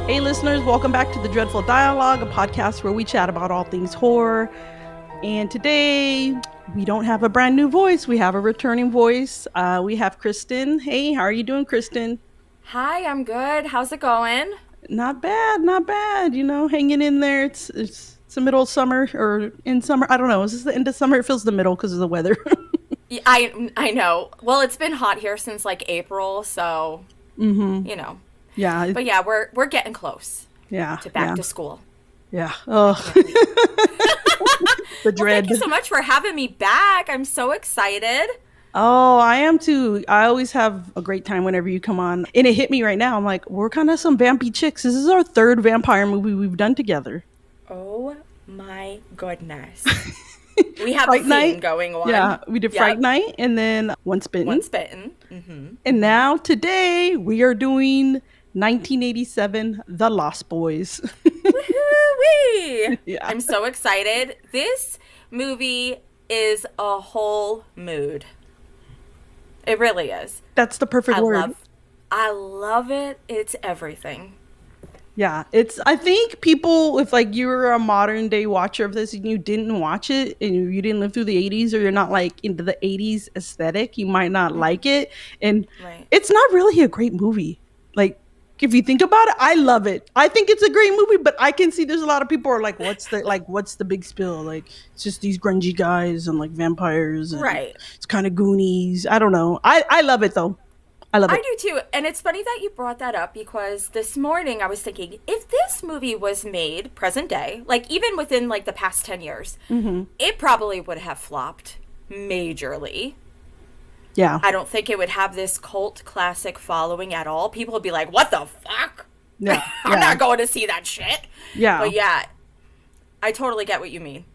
Hey listeners, welcome back to The Dreadful Dialogue, a podcast where we chat about all things horror. And today, we don't have a brand new voice, we have a returning voice. We have Kristen. Hey, how are you doing, Kristen? Hi, I'm good. How's it going? Not bad, not bad. You know, hanging in there. It's the middle of summer or in summer. I don't know. Is this the end of summer? It feels the middle because of the weather. I know. Well, it's been hot here since like April, so Mm-hmm. you know. Yeah, But yeah, we're getting close yeah, to back yeah, to school. yeah. I Oh, can't wait. the Well, thank dread. you so much for having me back. I'm so excited. Oh, I am too. I always have a great time whenever you come on. And it hit me right now. I'm like, we're kind of some vampy chicks. This is our third vampire movie we've done together. Oh my goodness. We have a Fright theme Night. going Yeah, on. we did Fright Yep. Night and then Once Bitten. Once bitten. Mm-hmm. And now today we are doing 1987 The Lost Boys. Woohoo-wee! Yeah. I'm so excited. This movie is a whole mood. It really is. That's the perfect I word. love I love it. It's everything. Yeah, it's. I think people, if like you're a modern day watcher of this and you didn't watch it and you didn't live through the '80s or you're not like into the '80s aesthetic, you might not like it. And Right. it's not really a great movie. Like if you think about it, I love it. I think it's a great movie, but I can see there's a lot of people are like, what's the big spill? Like it's just these grungy guys and like vampires and Right. it's kind of Goonies. I don't know. I love it though. I love I it. do too. And it's funny that you brought that up because this morning I was thinking if this movie was made present day, like even within like the past 10 years, Hmm. it probably would have flopped majorly. Yeah. I don't think it would have this cult classic following at all. People would be like, "What the fuck? Yeah. I'm Yeah. not going to see that shit." Yeah. But yeah, I totally get what you mean.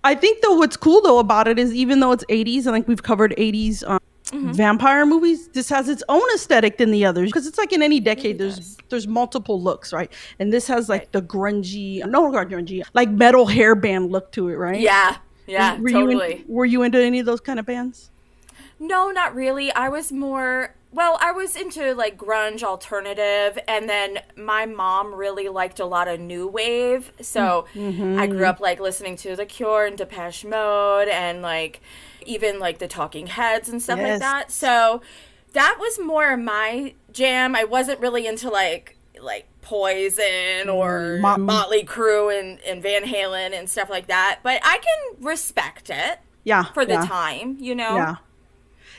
I think though what's cool though about it is even though it's 80s and like we've covered 80s Hmm. vampire movies, this has its own aesthetic than the others because it's like in any It really decade does. there's multiple looks, right? And this has Right. like the grungy, no not grungy, like metal hairband look to it, right? Yeah. Yeah, totally. Were you into any of those kind of bands? No, not really. I was more, well, I was into like grunge alternative, and then my mom really liked a lot of new wave. So I grew Mm-hmm. up like listening to The Cure and Depeche Mode and like even like the Talking Heads and stuff like Yes. that. So that was more my jam. I wasn't really into like Poison or Motley Crue and Van Halen and stuff like that, but I can respect it Yeah, for the yeah, time, you know? yeah.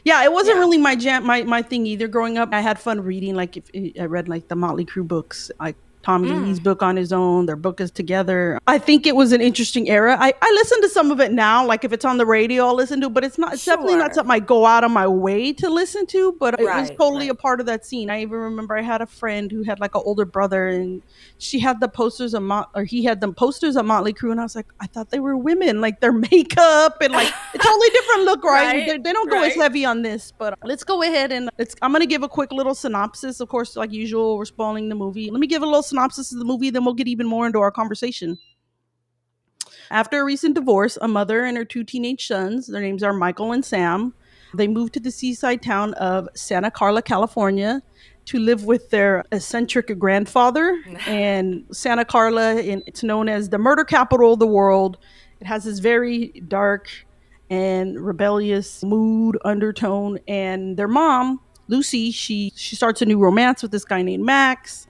Yeah, it wasn't Yeah. really my jam, my thing either. Growing up, I had fun reading. Like, if I read like the Motley Crue books, like Tommy Lee's Mm. book on his own, their book is together. I think it was an interesting era. I listen to some of it now. Like if it's on the radio, I'll listen to. But it's not. It's definitely not Sure. something I go out of my way to listen to. But it was Right, totally a right. part of that scene. I even remember I had a friend who had like an older brother, and she had the posters of or he had the posters of Motley Crue, and I was like, I thought they were women, like their makeup and like a totally different look, right? Right, They don't go as right. heavy on this, but let's go ahead and I'm gonna give a quick little synopsis. Of course, like usual, we're spoiling the movie. Let me give a little synopsis of the movie, then we'll get even more into our conversation. After a recent divorce, a mother and her two teenage sons, their names are Michael and Sam, they moved to the seaside town of Santa Carla, California, to live with their eccentric grandfather. And Santa Carla, it's known as the murder capital of the world. It has this very dark and rebellious mood undertone. And their mom, Lucy, she starts a new romance with this guy named Max,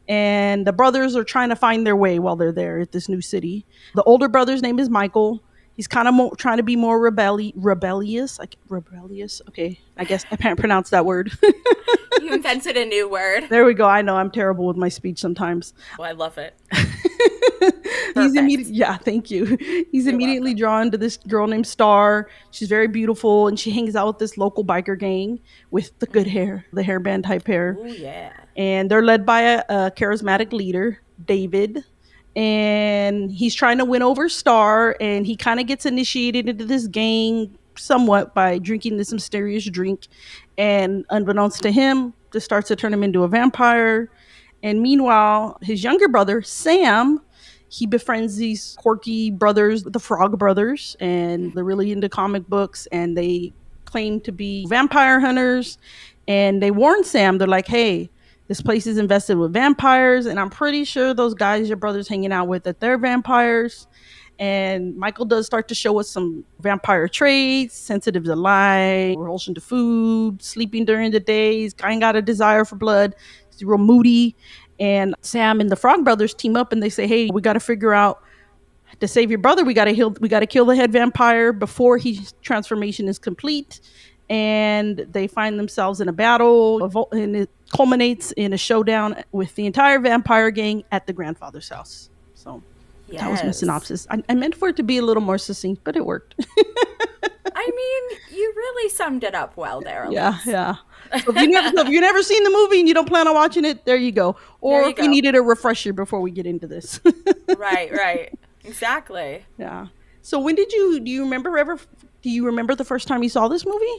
and the brothers are trying to find their way while they're there at this new city. The older brother's name is Michael. He's kind of trying to be more rebellious. Like rebellious. Okay, I guess I can't pronounce that word. You invented a new word. There we go. I know I'm terrible with my speech sometimes. Oh, I love it. He's Perfect. immediately, yeah, thank you. He's You're immediately welcome. drawn to this girl named Star. She's very beautiful, and she hangs out with this local biker gang with the good hair, the hairband type hair, Oh, yeah. and they're led by a charismatic leader, David. And he's trying to win over Star, and he kind of gets initiated into this gang somewhat by drinking this mysterious drink. And unbeknownst to him, this starts to turn him into a vampire. And meanwhile, his younger brother, Sam, he befriends these quirky brothers, the Frog Brothers, and they're really into comic books, and they claim to be vampire hunters. And they warn Sam, they're like, hey, This place is infested with vampires, and I'm pretty sure those guys your brother's hanging out with that they're vampires. And Michael does start to show us some vampire traits: sensitive to light, revulsion to food, sleeping during the days, kind of got a desire for blood. He's real moody. And Sam and the Frog Brothers team up and they say, "Hey, we got to figure out to save your brother. We got to kill the head vampire before his transformation is complete." And they find themselves in a battle, and it culminates in a showdown with the entire vampire gang at the grandfather's house. So that was my Yes. synopsis. I meant for it to be a little more succinct, but it worked. I mean, you really summed it up well there, Yeah, Alyse. yeah. So if you've never seen the movie and you don't plan on watching it, there you go. There Or you if you go. needed a refresher before we get into this. Right, right. Exactly. Yeah. So when did you do you remember the first time you saw this movie?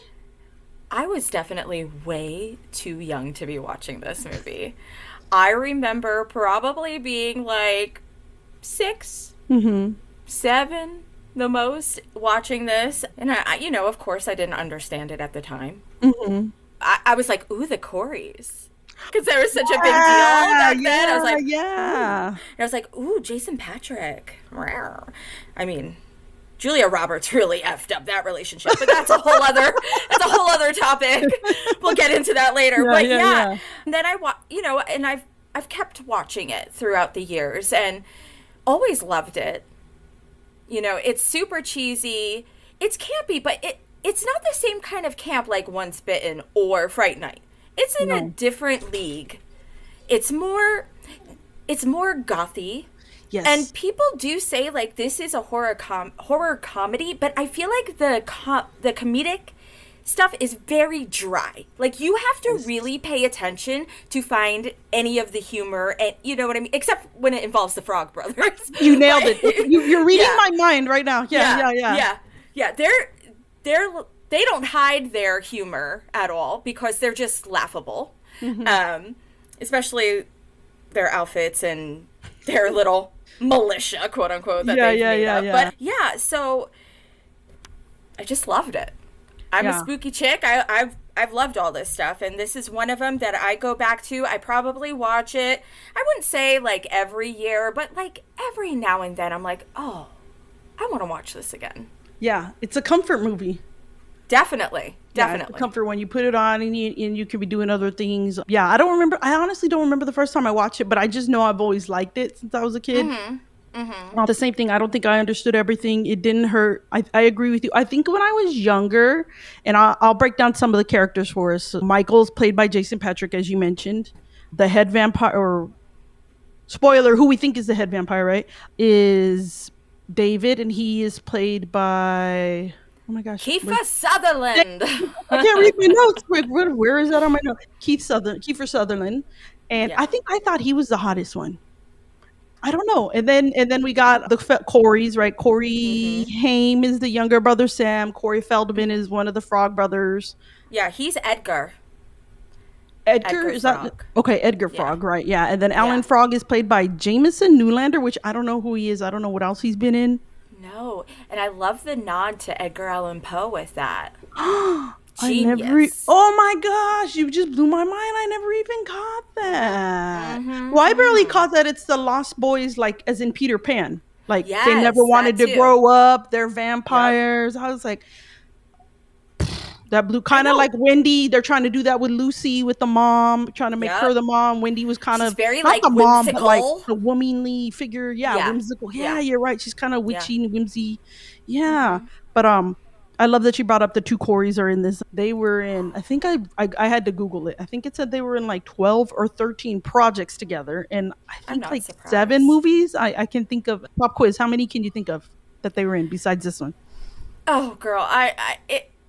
I was definitely way too young to be watching this movie. I remember probably being like 6, Mm-hmm. 7, the most, watching this. And of course, I didn't understand it at the time. Mm-hmm. I was like, ooh, the Corys. Because they were such a big deal back then. I was like, ooh. Yeah. And I was like, ooh, Jason Patrick. I mean, Julia Roberts really effed up that relationship, but that's a whole other topic. We'll get into that later. Yeah, But yeah, yeah. yeah. And then and I've kept watching it throughout the years and always loved it. It's super cheesy. It's campy, but it's not the same kind of camp like Once Bitten or Fright Night. It's in a No. different league. It's more gothy. Yes. And people do say like this is a horror comedy, but I feel like the comedic stuff is very dry. Like you have to really pay attention to find any of the humor, and you know what I mean, except when it involves the Frog Brothers. You nailed But- it. You're reading Yeah. my mind right now. Yeah. Yeah. They don't hide their humor at all because they're just laughable. Especially their outfits and their little militia, quote unquote, that they've made up. Yeah. But yeah, so I just loved it. I'm a Yeah. spooky chick. I've loved all this stuff, and this is one of them that I go back to. I probably watch it. I wouldn't say like every year, but like every now and then, I'm like, oh, I want to watch this again. Yeah. It's a comfort movie. Definitely. Yeah, it's a comfort when you put it on and you can be doing other things. Yeah, I honestly don't remember the first time I watched it, but I just know I've always liked it since I was a kid. The same thing. I don't think I understood everything. It didn't hurt. I agree with you. I think when I was younger, and I'll break down some of the characters for us. So Michael's played by Jason Patrick, as you mentioned. The head vampire, or spoiler, who we think is the head vampire, right, is David, and he is played by, oh my gosh, Kiefer Sutherland. I can't read my notes. Where is that on my note? Kiefer Sutherland, and Yeah. I thought he was the hottest one. I don't know. And then we got the Corys, right? Corey Haim is the younger brother Sam. Corey Feldman is one of the Frog brothers. Yeah, he's Edgar. Edgar, Edgar is that Frog. okay? Edgar Yeah. Frog, right? Yeah. And then Alan Yeah. Frog is played by Jameson Newlander, which I don't know who he is. I don't know what else he's been in. No, and I love the nod to Edgar Allan Poe with that. I never. Genius. Oh my gosh! You just blew my mind. I never even caught that. Well, I barely caught that. It's the Lost Boys, like as in Peter Pan. Like they Yes, never wanted that to too. grow up. They're vampires. I was like, that blue kind of know. like Wendy. They're trying to do that with Lucy, with the mom, trying to make Yep. her the mom. Wendy was kind She's of very, not like, the mom, but like whimsical. the womanly figure. Yeah, Yeah. whimsical. Yeah, Yeah. you're right. She's kind of witchy and whimsy. Yeah, Mm-hmm. but I love that you brought up the two Corys are in this. They were in. I think I had to Google it. I think it said they were in like 12 or 13 projects together, and I I'm think not like surprised. 7 movies. I can think of. Pop quiz. How many can you think of that they were in besides this one? Oh, girl,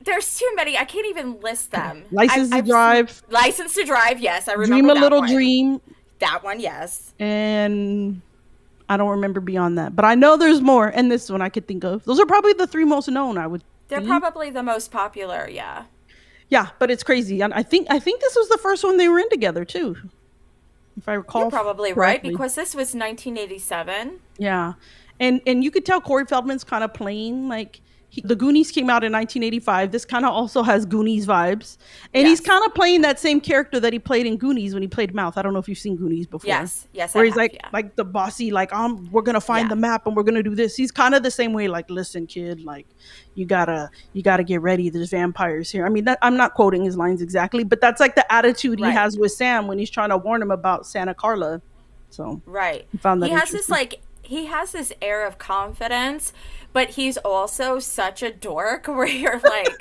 there's too many. I can't even list them. License to I've Drive, seen- License to Drive, yes, I remember Dream a that Little one. Dream, That one, yes. and I don't remember beyond that. But I know there's more, and this one I could think of. Those are probably the 3 most known. I would. They're think. probably the most popular, yeah. Yeah, but it's crazy. And I think this was the first one they were in together too, if I recall. You're probably right, correctly. because this was 1987. Yeah, and you could tell Corey Feldman's kind of playing like The Goonies came out in 1985. This kind of also has Goonies vibes, and he's Yes. kind of playing that same character that he played in Goonies when he played Mouth. I don't know if you've seen Goonies before, Yes. Yes, I where he's have. Yeah. like the bossy, like we're gonna find Yeah. the map and we're gonna do this. He's kind of the same way, like, listen, kid, like you gotta get ready. There's vampires here. I mean, that, I'm not quoting his lines exactly, but that's like the attitude he Right. has with Sam when he's trying to warn him about Santa Carla. So Right. I found He that has this interesting. like he has this air of confidence, but he's also such a dork where you're like,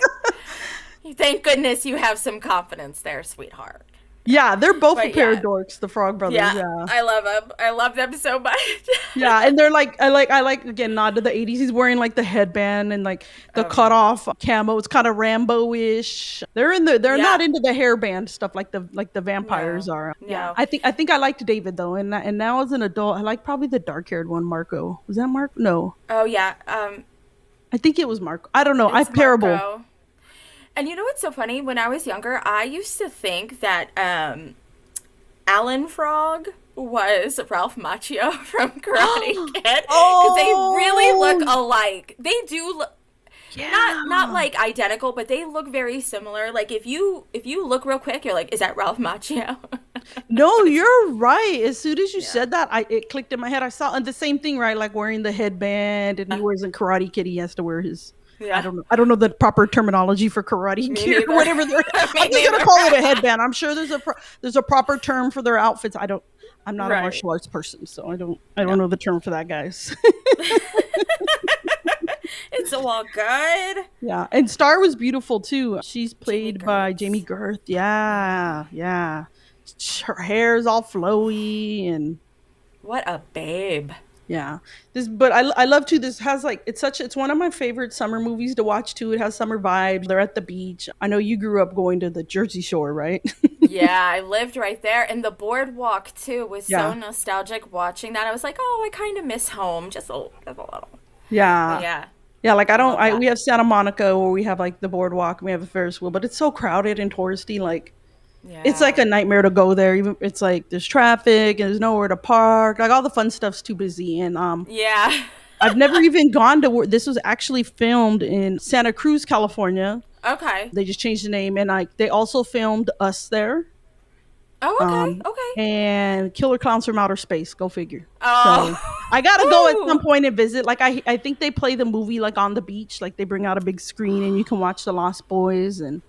thank goodness you have some confidence there, sweetheart. Yeah, they're both a But pair of yeah, dorks, the Frog Brothers. yeah, Yeah. I love them. I love them so much. Yeah, and they're like, I like again nod to the 80s. He's wearing like the headband and like the cut Yeah. off camo. It's kind of Rambo-ish. They're not Yeah. into the hairband stuff like the vampires No. are. Yeah, No. I think I liked David though, and now as an adult, I like probably the dark-haired one, Marco. Was that Mark? No, Oh yeah. I think it was Marco. I don't know. I It's parable. Marco. And you know what's so funny? When I was younger, I used to think that Alan Frog was Ralph Macchio from Karate Kid because they really look Oh, alike. They do look not yeah. like identical, but they look very similar. Like if you look real quick, you're like, is that Ralph Macchio? No, you're right. As soon as you Yeah. said that, it clicked in my head. I saw and the same thing, right? Like wearing the headband, and he wears in Karate Kid. He has to wear his. Yeah. I don't know the proper terminology for Karate Me Kid or neither. whatever. Me I'm just gonna neither. call it a headband. I'm sure there's a proper term for their outfits. I don't. I'm not a Right. martial arts person, so I No. don't know the term for that, guys. It's all good. Yeah, and Star was beautiful too. She's Jamie played by Jamie Gertz. Gerth. Yeah, yeah. Her hair's all flowy and What a babe. yeah. But I love too. This has like it's one of my favorite summer movies to watch too. It has summer vibes. They're at the beach. I know you grew up going to the Jersey Shore, right? Yeah, I lived right there. And the boardwalk, too, was so Yeah, nostalgic watching that. I was like, oh, I kind of miss home just a little. But yeah, yeah, yeah. Like I I don't. love I that. we have Santa Monica where we have like the boardwalk. And we have a Ferris wheel, but it's so crowded and touristy. Like it's like Yeah. a nightmare to go there. Even it's like there's traffic and there's nowhere to park. Like all the fun stuff's too busy. And Yeah. I've never even gone to where this was actually filmed in Santa Cruz, California. Okay. They just changed the name, and like they also filmed Us there, Oh, okay. um, Okay. and Killer Clowns from Outer Space. Go figure. So Oh. I gotta go at some Woo! point and visit. Like I think they play the movie like on the beach. Like they bring out a big screen and you can watch the Lost Boys, and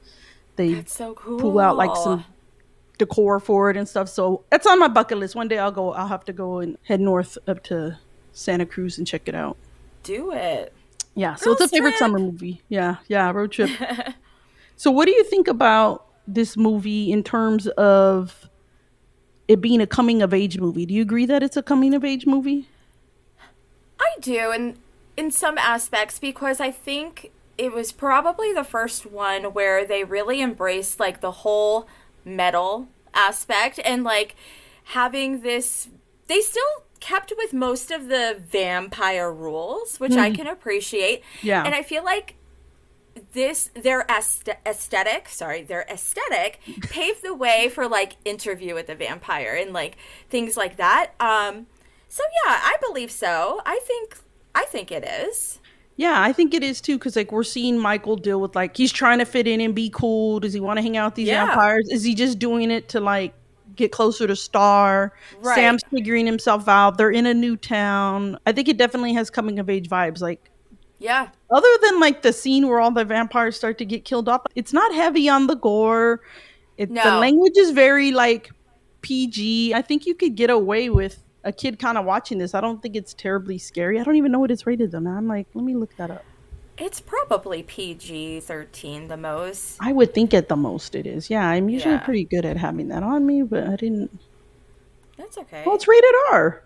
they That's so pull out like cool. some decor for it and stuff. So it's on my bucket list. One day I'll go. I'll have to go and head north up to Santa Cruz and check it out. Do it. Yeah, so it's a Girls favorite summer trip. movie. Yeah, yeah, road trip. So what do you think about this movie in terms of it being a coming of age movie? Do you agree that it's a coming of age movie? I do, and in some aspects, because I think it was probably the first one where they really embraced like the whole metal aspect and like having this. They still kept with most of the vampire rules, which I Mhm. can appreciate, Yeah. and I feel like their aesthetic paved the way for like Interview with the Vampire and like things like that. So yeah, I believe so. I think it is. Yeah, I think it is too, because like we're seeing Michael deal with like he's trying to fit in and be cool. Does he want to hang out with these Yeah. vampires? Is he just doing it to like get closer to Star? Right. Sam's figuring himself out. They're in a new town. I think it definitely has coming of age vibes. Like Yeah. other than like the scene where all the vampires start to get killed off, it's not heavy on the gore. The No. language is very like PG. I think you could get away with a kid kind of watching this. I don't think it's terribly scary. I don't even know what it's rated though. Now I'm like, let me look that up. It's probably PG-13 the most. I would think at the most it is. Yeah, I'm usually Yeah. pretty good at having that on me, but I didn't. That's Well, okay. it's rated R.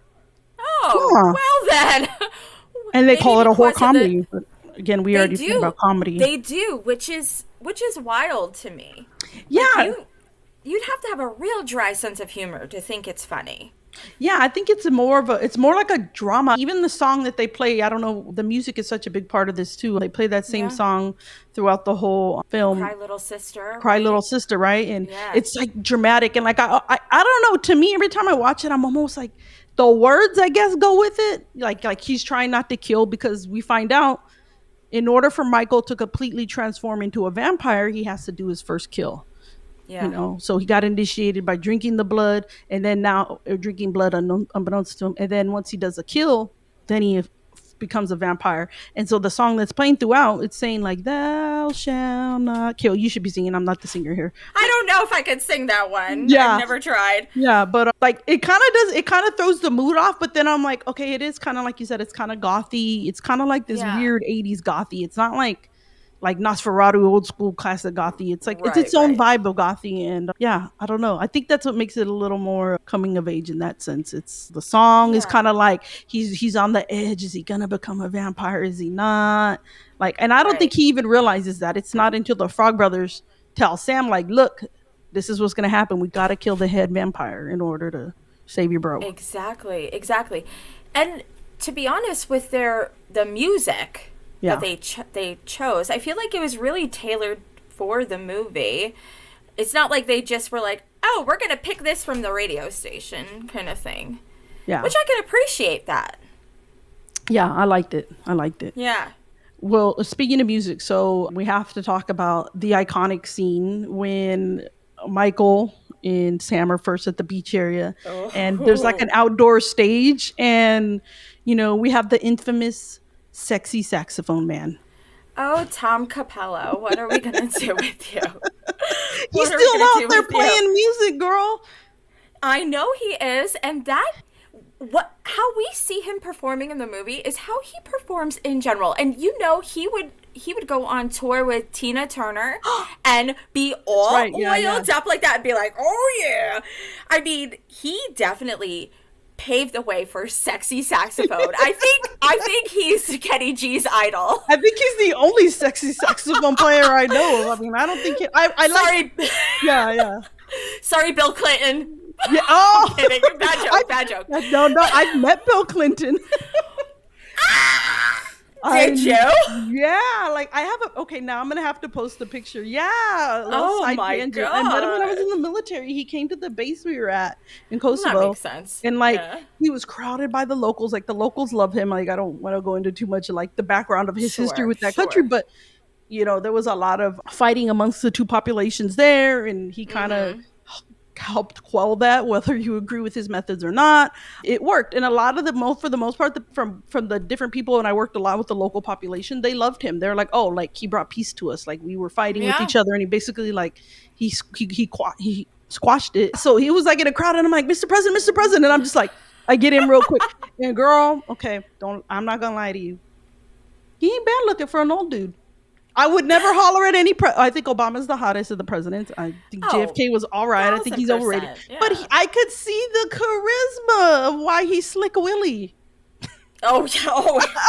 Oh, Huh. well then. And they Maybe call it a horror because of the comedy. But again, we they already talked do. about comedy. They do, which is wild to me. Like Yeah, you'd have to have a real dry sense of humor to think it's funny. yeah, I think it's more like a drama. Even the song that they play, I don't know, the music is such a big part of this too. They play that same Yeah. song throughout the whole film, Cry Little Sister, Cry Little right? Sister, right? And Yeah. it's like dramatic and like I don't know, to me every time I watch it I'm almost like the words I guess go with it. Like he's trying not to kill because we find out in order for Michael to completely transform into a vampire, he has to do his first kill. Yeah. So he got initiated by drinking the blood, and then now drinking blood unbeknownst to him. And then once he does a kill, then he becomes a vampire. And so the song that's playing throughout, it's saying like, "Thou shalt not kill." You should be singing. I'm not the singer here. I don't know if I could sing that one. Yeah. I've never tried. Yeah, but like it kind of throws the mood off. But then I'm like, okay, it is kind of like you said, it's kind of gothy. It's kind of like this weird 80s gothy. It's not like Nosferatu, old school classic gothy. It's like it's its own vibe of gothy. And I don't know. I think that's what makes it a little more coming of age in that sense. It's the song is kind of like he's on the edge. Is he gonna become a vampire? Is he not? Like, and I don't think he even realizes that. It's not until the Frog Brothers tell Sam, like, look, this is what's gonna happen. We gotta kill the head vampire in order to save your bro. Exactly. And to be honest, with the music that they chose, I feel like it was really tailored for the movie. It's not like they just were like, oh, we're gonna pick this from the radio station kind of thing. Yeah, which I can appreciate that. Yeah, I liked it. Yeah. Well, speaking of music, so we have to talk about the iconic scene when Michael and Sam are first at the beach area, and there's like an outdoor stage, and we have the infamous sexy saxophone man. Oh, Tom Capello, what are we gonna do with you? He's still out there playing music, girl. I know he is, and how we see him performing in the movie is how he performs in general. And he would go on tour with Tina Turner and be all oiled up like that and be like, oh yeah. I mean, he definitely paved the way for sexy saxophone. I think he's Kenny G's idol. I think he's the only sexy saxophone player I know of. I mean, I don't think Sorry. Yeah. Sorry, Bill Clinton. Yeah. Oh, I'm kidding. Bad joke. No, I've met Bill Clinton. Did you? Yeah, like I have okay, now I'm gonna have to post the picture. Yeah. Oh my God. I met him when I was in the military. He came to the base we were at in Kosovo. That makes sense. And he was crowded by the locals. Like the locals love him. Like I don't want to go into too much of like the background of his history with that country, but there was a lot of fighting amongst the two populations there, and he kind of helped quell that, whether you agree with his methods or not. It worked. And a lot of for the most part, from the different people, and I worked a lot with the local population, they loved him. They're like, oh, like he brought peace to us. Like we were fighting with each other, and he basically like he squashed it. So he was like in a crowd, and I'm like, Mr. President, and I'm just like, I get in real quick. And girl, okay, I'm not gonna lie to you, he ain't bad looking for an old dude. I would never holler at any I think Obama's the hottest of the presidents. I think JFK was all right. I think he's overrated. Yeah. But I could see the charisma of why he's Slick Willie. Oh,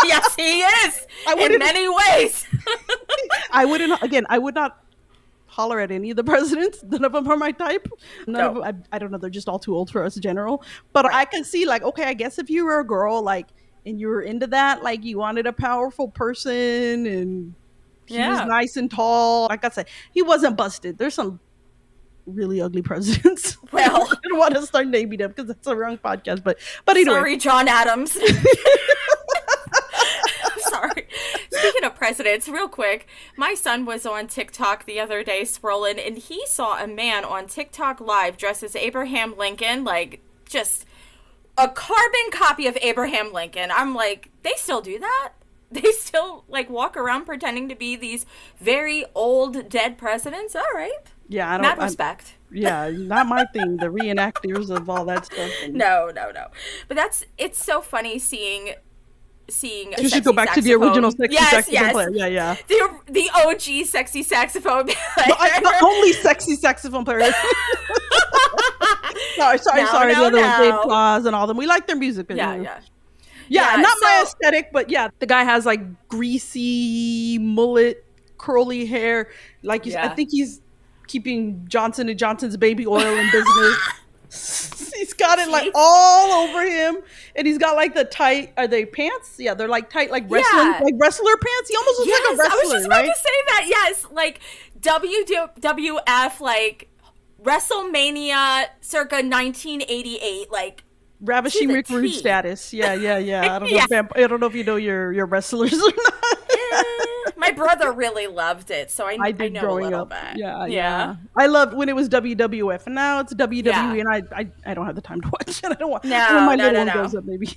yes, he is. In many ways. I would not holler at any of the presidents. None of them are my type. None of them, I don't know. They're just all too old for us in general. But I can see like, okay, I guess if you were a girl, like, and you were into that, like you wanted a powerful person and he was nice and tall. Like I said, he wasn't busted. There's some really ugly presidents. Well, I don't want to start naming them because that's a wrong podcast. But anyway. Sorry, John Adams. Sorry. Speaking of presidents, real quick, my son was on TikTok the other day scrolling, and he saw a man on TikTok live dressed as Abraham Lincoln, like just a carbon copy of Abraham Lincoln. I'm like, they still do that? They still like walk around pretending to be these very old dead presidents? All right. Yeah, mad respect. Not my thing. The reenactors of all that stuff. No. But it's so funny seeing. You should go back to the original sexy saxophone player. Yeah. The OG sexy saxophone player. The only sexy saxophone player. sorry. The other ones, Dave Claus and all them. We like their music. Yeah, not my aesthetic, but the guy has like greasy mullet, curly hair. Like I think he's keeping Johnson & Johnson's baby oil in business. He's got it like all over him, and he's got like the tight. Are they pants? Yeah, they're like tight, like wrestling, like wrestler pants. He almost looks like a wrestler, I was just about to say that. Yes, like WWF, like WrestleMania, circa 1988, like. Ravishing Rick Rude status. Yeah. I don't know if you know your wrestlers or not. My brother really loved it, so I I did know a growing little up. bit. Yeah, Yeah. yeah. I loved when it was WWF, and now it's WWE, Yeah. and I don't have the time to watch it. I don't want when No, my no, little no, one grows no. up, maybe.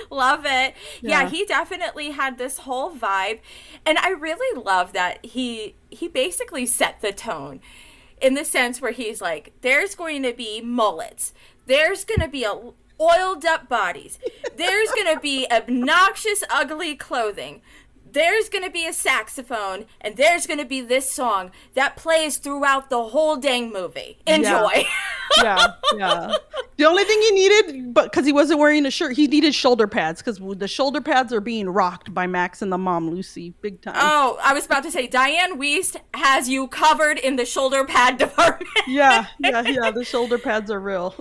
Love it. Yeah, Yeah. he definitely had this whole vibe, and I really love that he basically set the tone in the sense where he's like, there's going to be mullets, there's going to be oiled up bodies, there's going to be obnoxious, ugly clothing. There's going to be a saxophone, and there's going to be this song that plays throughout the whole dang movie. Yeah. Enjoy. Yeah, yeah. The only thing he needed, but because he wasn't wearing a shirt, he needed shoulder pads because the shoulder pads are being rocked by Max and the mom Lucy, big time. Oh, I was about to say, Diane Wiest has you covered in the shoulder pad department. Yeah, yeah, yeah. The shoulder pads are real.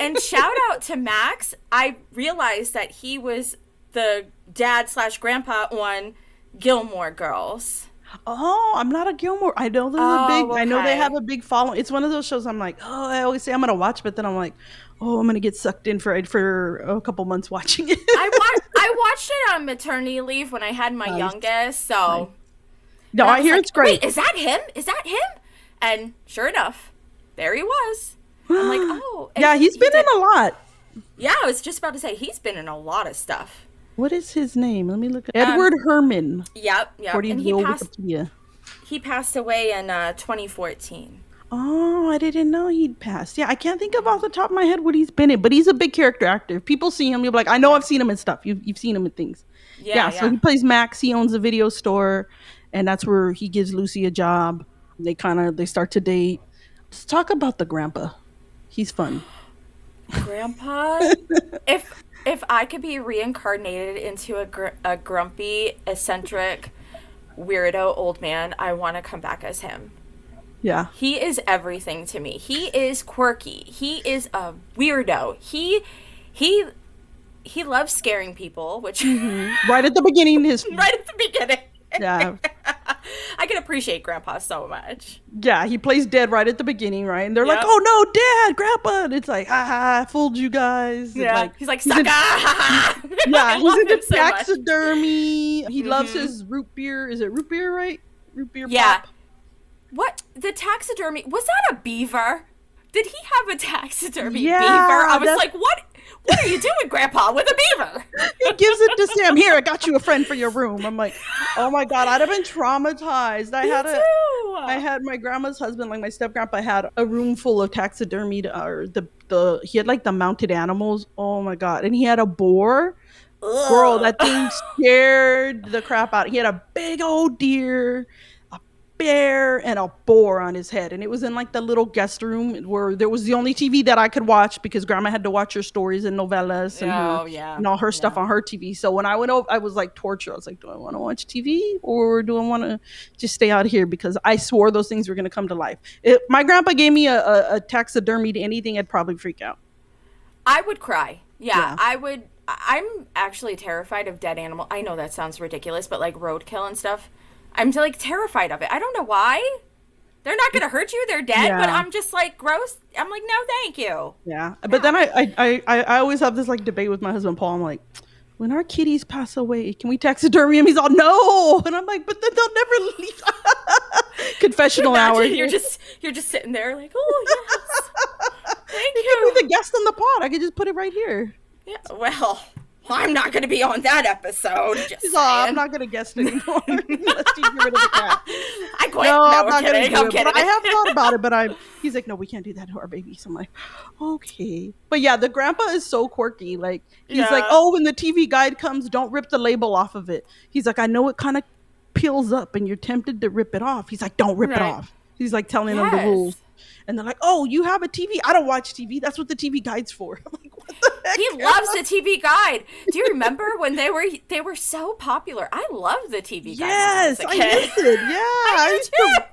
And shout out to Max. I realized that he was the dad slash grandpa on Gilmore Girls. Oh, I'm not a Gilmore. I know there's a big. Oh, I know they have okay. a big following. It's one of those shows. I'm like, oh, I always say I'm gonna watch, but then I'm like, oh, I'm gonna get sucked in for a couple months watching it. I watched it on maternity leave when I had my Nice. youngest, Nice. so No, and I I was hear like, it's great. wait, is that him? Is that him? And sure enough, there he was. I'm like, oh, and Yeah, he's he been did. in a lot. Yeah, I was just about to say he's been in a lot of stuff. What is his name? Let me look. Edward Herman, Yep, yep. according And to the old Wikipedia. he passed away in 2014. Oh, I didn't know he'd passed. Yeah, I can't think of off the top of my head what he's been in, but he's a big character actor. If people see him, you'll be like, I know I've seen him in stuff. You've seen him in things. Yeah, Yeah, so yeah. he plays Max. He owns a video store, and that's where he gives Lucy a job. They start to date. Let's talk about the grandpa. He's fun. Grandpa, if I could be reincarnated into a grumpy, eccentric, weirdo old man, I want to come back as him. Yeah. He is everything to me. He is quirky. He is a weirdo. He loves scaring people, which Right at the beginning, his right at the beginning. yeah. I can appreciate Grandpa so much. Yeah, he plays dead right at the beginning, right? And they're like, Yep. "Oh no, Dad, Grandpa!" And it's like, "Ha ha, I fooled you guys." And Yeah, like, he's like he's sucker. in- yeah, I he's love into him so much. taxidermy. He loves his root beer. Is it root beer, right? Root beer. Yeah. Pop? What the taxidermy was that a beaver? Did he have a taxidermy Yeah, beaver? I was that's- like, what? What are you doing, Grandpa, with a beaver? He gives it to Sam. Here, I got you a friend for your room. I'm like, oh my god, I'd have been traumatized. I had my grandma's husband, like my step grandpa, had a room full of taxidermied, or the he had like the mounted animals. Oh my god, and he had a boar. Girl, Ugh. that thing scared the crap out. He had a big old deer, a bear, and a boar on his head. And it was in like the little guest room where there was the only TV that I could watch because grandma had to watch her stories and novellas and, Oh, yeah. and all her stuff Yeah. on her TV. So when I went over, I was like tortured. I was like, do I want to watch TV or do I want to just stay out here? Because I swore those things were going to come to life. My grandpa gave me a taxidermy to anything, I'd probably freak out. I would cry. Yeah, Yeah. I would. I'm actually terrified of dead animal. I know that sounds ridiculous, but like roadkill and stuff, I'm like terrified of it. I don't know why. They're not gonna hurt you. They're dead, but Yeah. I'm just like gross. I'm like, no, thank you. Yeah, but then I always have this like debate with my husband Paul. I'm like, when our kitties pass away, can we taxidermy him? He's all no, and I'm like, but then they'll never leave. Confessional hour. Imagine you're just sitting there like, oh yes, thank You you. could be the guest on the pod. I could just put it right here. Yeah, well, I'm not going to be on that episode. Just He's all, I'm saying. not gonna guest anymore unless you get rid of the cat. I quit. No, I'm I'm not kidding. gonna I'm do it. kidding. But I have thought about it. But he's like, no, we can't do that to our baby. So I'm like, okay. But yeah, the grandpa is so quirky. Like he's like, Yeah. oh, when the TV guide comes, don't rip the label off of it. He's like, I know it kind of peels up, and you're tempted to rip it off. He's like, don't rip it Right. off. He's like telling them the Yes. rules. And they're like, oh, you have a TV? I don't watch TV. That's what the TV guide's for. I'm like, what the heck? He loves the TV guide. Do you remember when they were so popular? I loved the TV guide. Yes, when I I was a kid. did. Yeah, I did used to. too.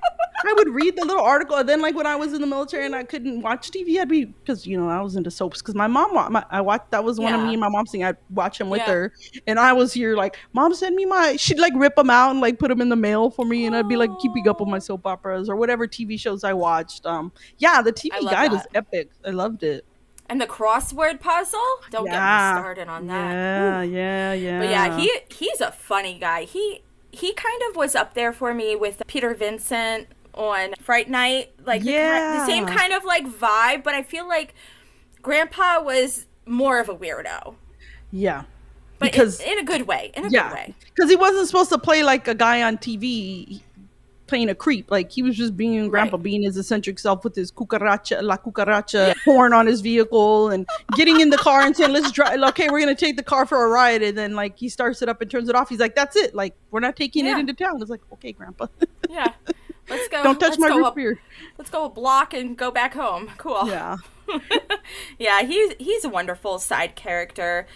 I would read the little article, and then like when I was in the military and I couldn't watch TV, I'd be because I was into soaps. Because my mom, I watched that was one of Yeah. me and my mom's thing. I'd watch them with Yeah. her, and I was here like, Mom, send me my. She'd like rip them out and like put them in the mail for me, and I'd be like keeping up with my soap operas or whatever TV shows I watched. Yeah, the I TV love guide is that. epic. I loved it. And the crossword puzzle? Don't get me Yeah. started on that. Yeah, Whew. yeah, But yeah, yeah. he's a funny guy. He kind of was up there for me with Peter Vincent on Fright Night, like the same Yeah. kind of like vibe, but I feel like Grandpa was more of a weirdo, Yeah. but Because in a good way, in a good yeah, way. because he wasn't supposed to play like a guy on TV playing a creep. Like he was just being grandpa, Right. being his eccentric self with his cucaracha, la cucaracha horn on his vehicle and getting in the car and saying, let's drive. Okay, we're going to take the car for a ride. And then like he starts it up and turns it off. He's like, that's it. Like we're not taking it Yeah. into town. It's like, okay, grandpa, Yeah. Let's don't go. touch my root beer. Let's go a block and go back home. Cool. Yeah. Yeah, he's a wonderful side character.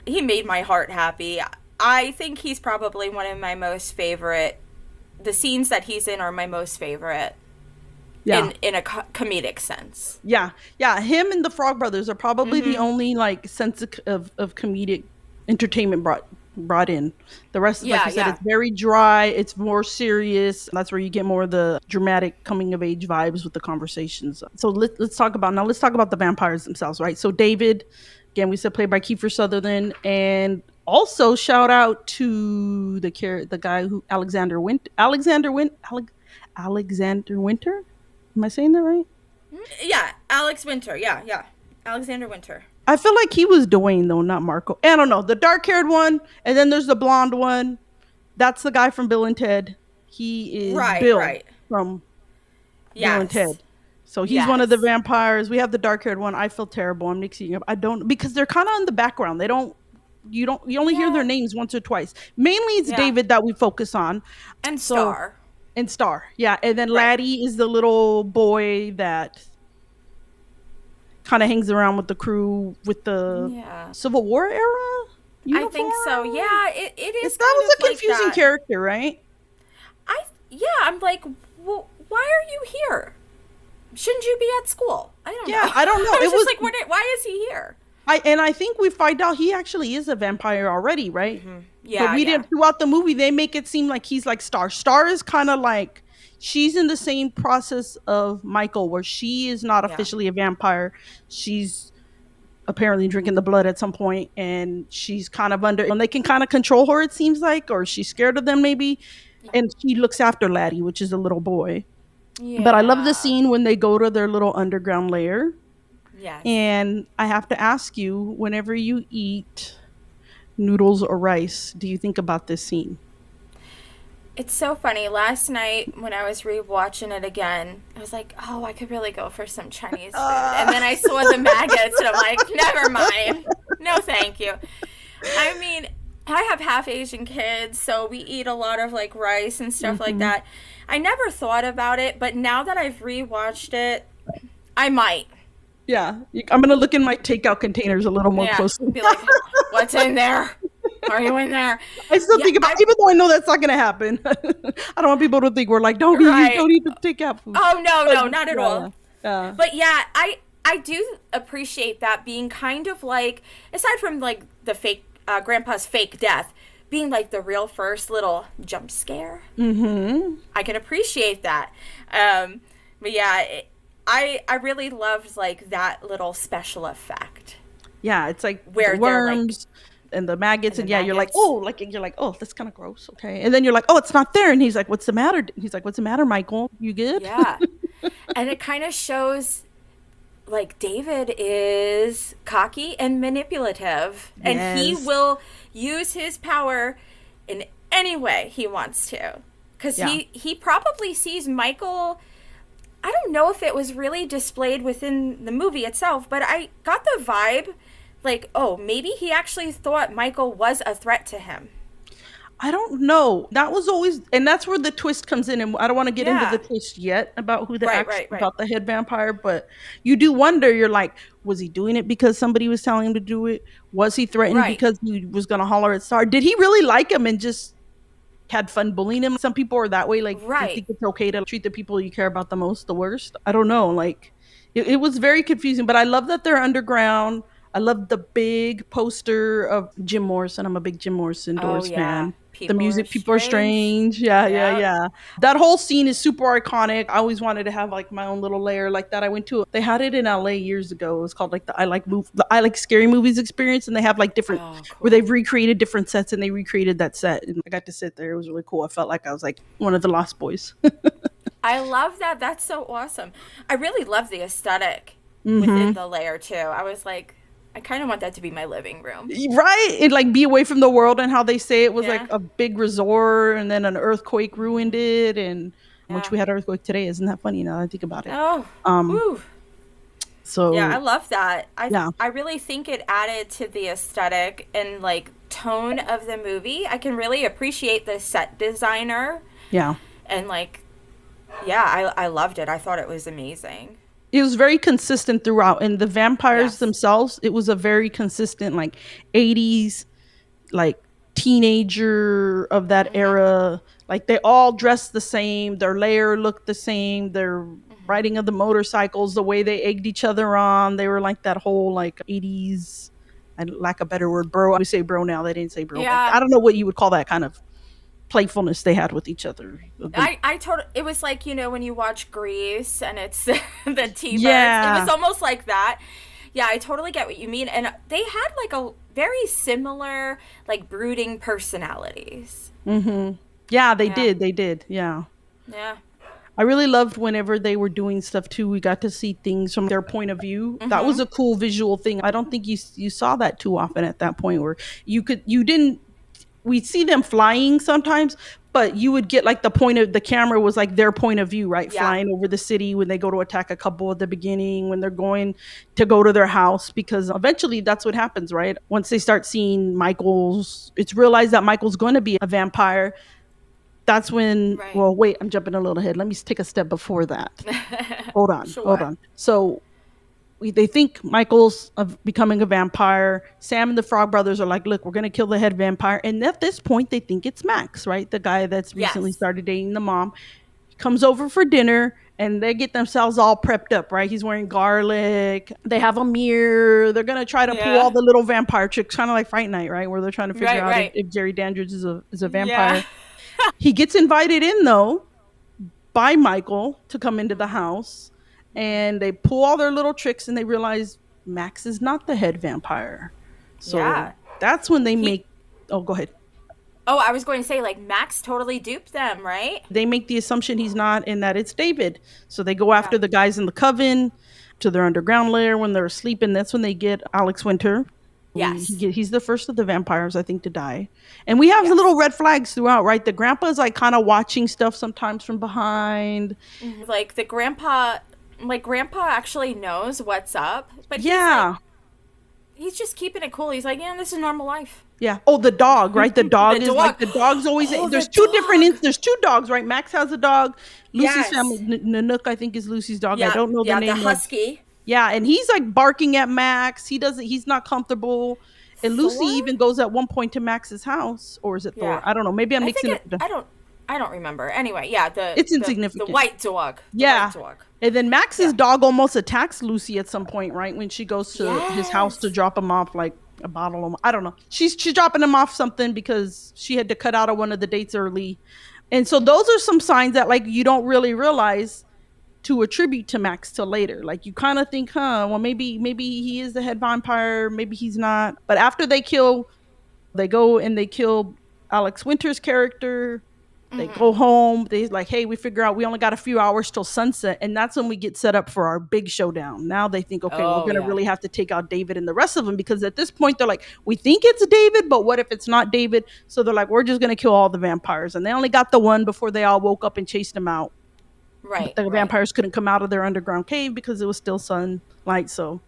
He made my heart happy. I think he's probably one of my most favorite. The scenes that he's in are my most favorite. Yeah. In a comedic sense. Yeah. Yeah. Him and the Frog Brothers are probably the only like sense of comedic entertainment brought in. The rest, like you said, it's very dry. It's more serious. That's where you get more of the dramatic coming of age vibes with the conversations. So let's talk about the vampires themselves, right? So David, again, we said played by Kiefer Sutherland, and also shout out to the guy who Alexander Winter. Am I saying that right? Yeah, Alex Winter. Yeah, yeah. Alexander Winter. I feel like he was Dwayne though, not Marco. I don't know. The dark haired one, and then there's the blonde one. That's the guy from Bill and Ted. He is Bill from Bill and Ted. So he's one of the vampires. We have the dark haired one. I feel terrible. I'm mixing up. I don't, because they're kind of in the background. You only hear their names once or twice. Mainly it's David that we focus on. And Star. And Star. Yeah. And then Laddie is the little boy that kind of hangs around with the crew with the Civil War era uniform. I think so. Yeah, it is. That was a confusing like character, right? I'm like, well, why are you here? Shouldn't you be at school? I don't know. Yeah, I don't know. It was just like, why is he here? I think we find out he actually is a vampire already, right? Mm-hmm. Yeah. But we didn't, throughout the movie, they make it seem like he's like Star. Star is kind of like, she's in the same process of Michael, where she is not officially a vampire. She's apparently drinking the blood at some point, and she's kind of and they can kind of control her, it seems like, or she's scared of them maybe. And she looks after Laddie, which is a little boy. Yeah. But I love the scene when they go to their little underground lair. Yes. And I have to ask you, whenever you eat noodles or rice, do you think about this scene? It's so funny. Last night when I was rewatching it again, I was like, oh, I could really go for some Chinese food. And then I saw the maggots and I'm like, never mind. No, thank you. I mean, I have half Asian kids, so we eat a lot of like rice and stuff like that. I never thought about it, but now that I've rewatched it, I might. Yeah, I'm going to look in my takeout containers a little more closely. Be like, what's in there? Are you in there? I still think about, even though I know that's not going to happen. I don't want people to think we're like, don't eat the takeout food. Oh, no, not at all. Yeah. But yeah, I do appreciate that being kind of like, aside from like the fake, Grandpa's fake death, being like the real first little jump scare. Mm-hmm. I can appreciate that. But yeah, I really loved like that little special effect. Yeah, it's like where the worms and the maggots, and you're like, oh, that's kind of gross. Okay, and then you're like, oh, it's not there, and he's like, what's the matter? He's like, what's the matter, Michael? You good? Yeah, and it kind of shows like David is cocky and manipulative, and he will use his power in any way he wants to, because he probably sees Michael. I don't know if it was really displayed within the movie itself, but I got the vibe like, oh, maybe he actually thought Michael was a threat to him. I don't know. That was always, and that's where the twist comes in. And I don't want to get into the twist yet about who about the head vampire, but you do wonder. You're like, was he doing it because somebody was telling him to do it? Was he threatened because he was going to holler at Star? Did he really like him and just had fun bullying him? Some people are that way. Like, they think it's okay to treat the people you care about the most the worst. I don't know. Like, it was very confusing, but I love that they're underground. I love the big poster of Jim Morrison. I'm a big Jim Morrison Doors fan. The People are music, people are strange. strange. Yeah, yeah, Yeah. yeah. That whole scene is super iconic. I always wanted to have like my own little layer like that. I went to, they had it in LA years ago. It was called like the I like scary movies experience, and they have like different, Oh, where cool. they've recreated different sets, and they recreated that set, and I got to sit there. It was really cool. I felt like I was like one of the Lost Boys. I love that. That's so awesome. I really love the aesthetic within Mm-hmm. the layer too. I was like, I kind of want that to be my living room. Right, it like be away from the world, and how they say it was like Yeah. a big resort, and then an earthquake ruined it, and which Yeah. we had an earthquake today. Isn't that funny now that I think about it? Oh. um Whew. Yeah, I so love that. yeah, I really think it added to the aesthetic and like tone of the movie. I can really appreciate the set designer yeah, and like yeah, I loved it. I thought it was amazing. it was very consistent throughout, and the vampires Yes. themselves, it was a very consistent like 80s, like teenager of that era. Like they all dressed the same, their layer looked the same, their riding of the motorcycles, the way they egged each other on, they were like that whole like 80s, and lack a better word, bro, we say bro now, they didn't say bro back then. Yeah. I don't know what you would call that kind of playfulness they had with each other. I told it was like, you know, when you watch Grease and it's the T-birds. It was Yeah. almost like that. Yeah, I totally get what you mean. And they had like a very similar, like brooding personalities. Mm-hmm. Yeah, they Yeah. did. They did. Yeah. Yeah. I really loved whenever they were doing stuff too. We got to see things from their point of view. That was Mm-hmm. a cool visual thing. I don't think you saw that too often at that point, where you didn't, we'd see them flying sometimes, but you would get like the point of the camera was like their point of view, right? Yeah. Flying over the city when they go to attack a couple at the beginning, when they're going to go to their house, because eventually that's what happens, right? Once they start seeing Michael's, it's realized that Michael's going to be a vampire. That's when, Right. well, wait, I'm jumping a little ahead. Let me take a step before that. Hold on, hold Sure. on. So they think Michael's of becoming a vampire. Sam and the Frog Brothers are like, look, we're gonna kill the head vampire. And at this point, they think it's Max, right? The guy that's recently Yes. started dating the mom. He comes over for dinner, and they get themselves all prepped up, right? He's wearing garlic. They have a mirror. They're gonna try to pull all Yeah. the little vampire tricks, kind of like Fright Night, right? Where they're trying to figure Right, out right. if Jerry Dandridge is a Yeah. vampire. He gets invited in though by Michael to come into the house, and they pull all their little tricks, and they realize Max is not the head vampire. So Yeah. that's when they He make, oh, go ahead. Oh, I was going to say like Max totally duped them, right? They make the assumption he's not, and that it's David. So they go Yeah. after the guys in the coven to their underground lair when they're asleep, and that's when they get Alex Winter. Yes. He's the first of the vampires, I think, to die. And we have the little Yes. red flags throughout, right? The grandpa's like kind of watching stuff sometimes from behind. Like the grandpa, like grandpa actually knows what's up, but Yeah. he's just keeping it cool. He's like, yeah, this is normal life. Yeah. Oh, the dog, right? The dog The is like dog. the dog's always. Oh, the There's two different. dog. There's two dogs, right? Max has a dog. Lucy's family, Yes. Nanook, I think, is Lucy's dog. I Yeah, don't know the yeah, the name of. husky. Yeah, and he's like barking at Max. He doesn't. He's not comfortable. And Lucy Thor? even goes at one point to Max's house, or is it Thor? Yeah. I don't know. Maybe I'm I think mixing up. it I don't remember. Anyway, yeah, It's the insignificant. white dog. The Yeah. white dog. And then Max's Yeah. dog almost attacks Lucy at some point, right? When she goes to his house to Yes. drop him off, like a bottle of, I don't know. She's dropping him off something because she had to cut out of one of the dates early. And so those are some signs that like you don't really realize to attribute to Max till later. Like you kind of think, well maybe he is the head vampire, maybe he's not. But after they go and they kill Alex Winter's character. They go home. They like, hey, we figure out we only got a few hours till sunset, and that's when we get set up for our big showdown. Now they think, okay, we're Oh gonna yeah. really have to take out David and the rest of them, because at this point they're like, we think it's David, but what if it's not David? So they're like, we're just gonna kill all the vampires, and they only got the one before they all woke up and chased him out. But Right, the right. vampires couldn't come out of their underground cave because it was still sunlight. So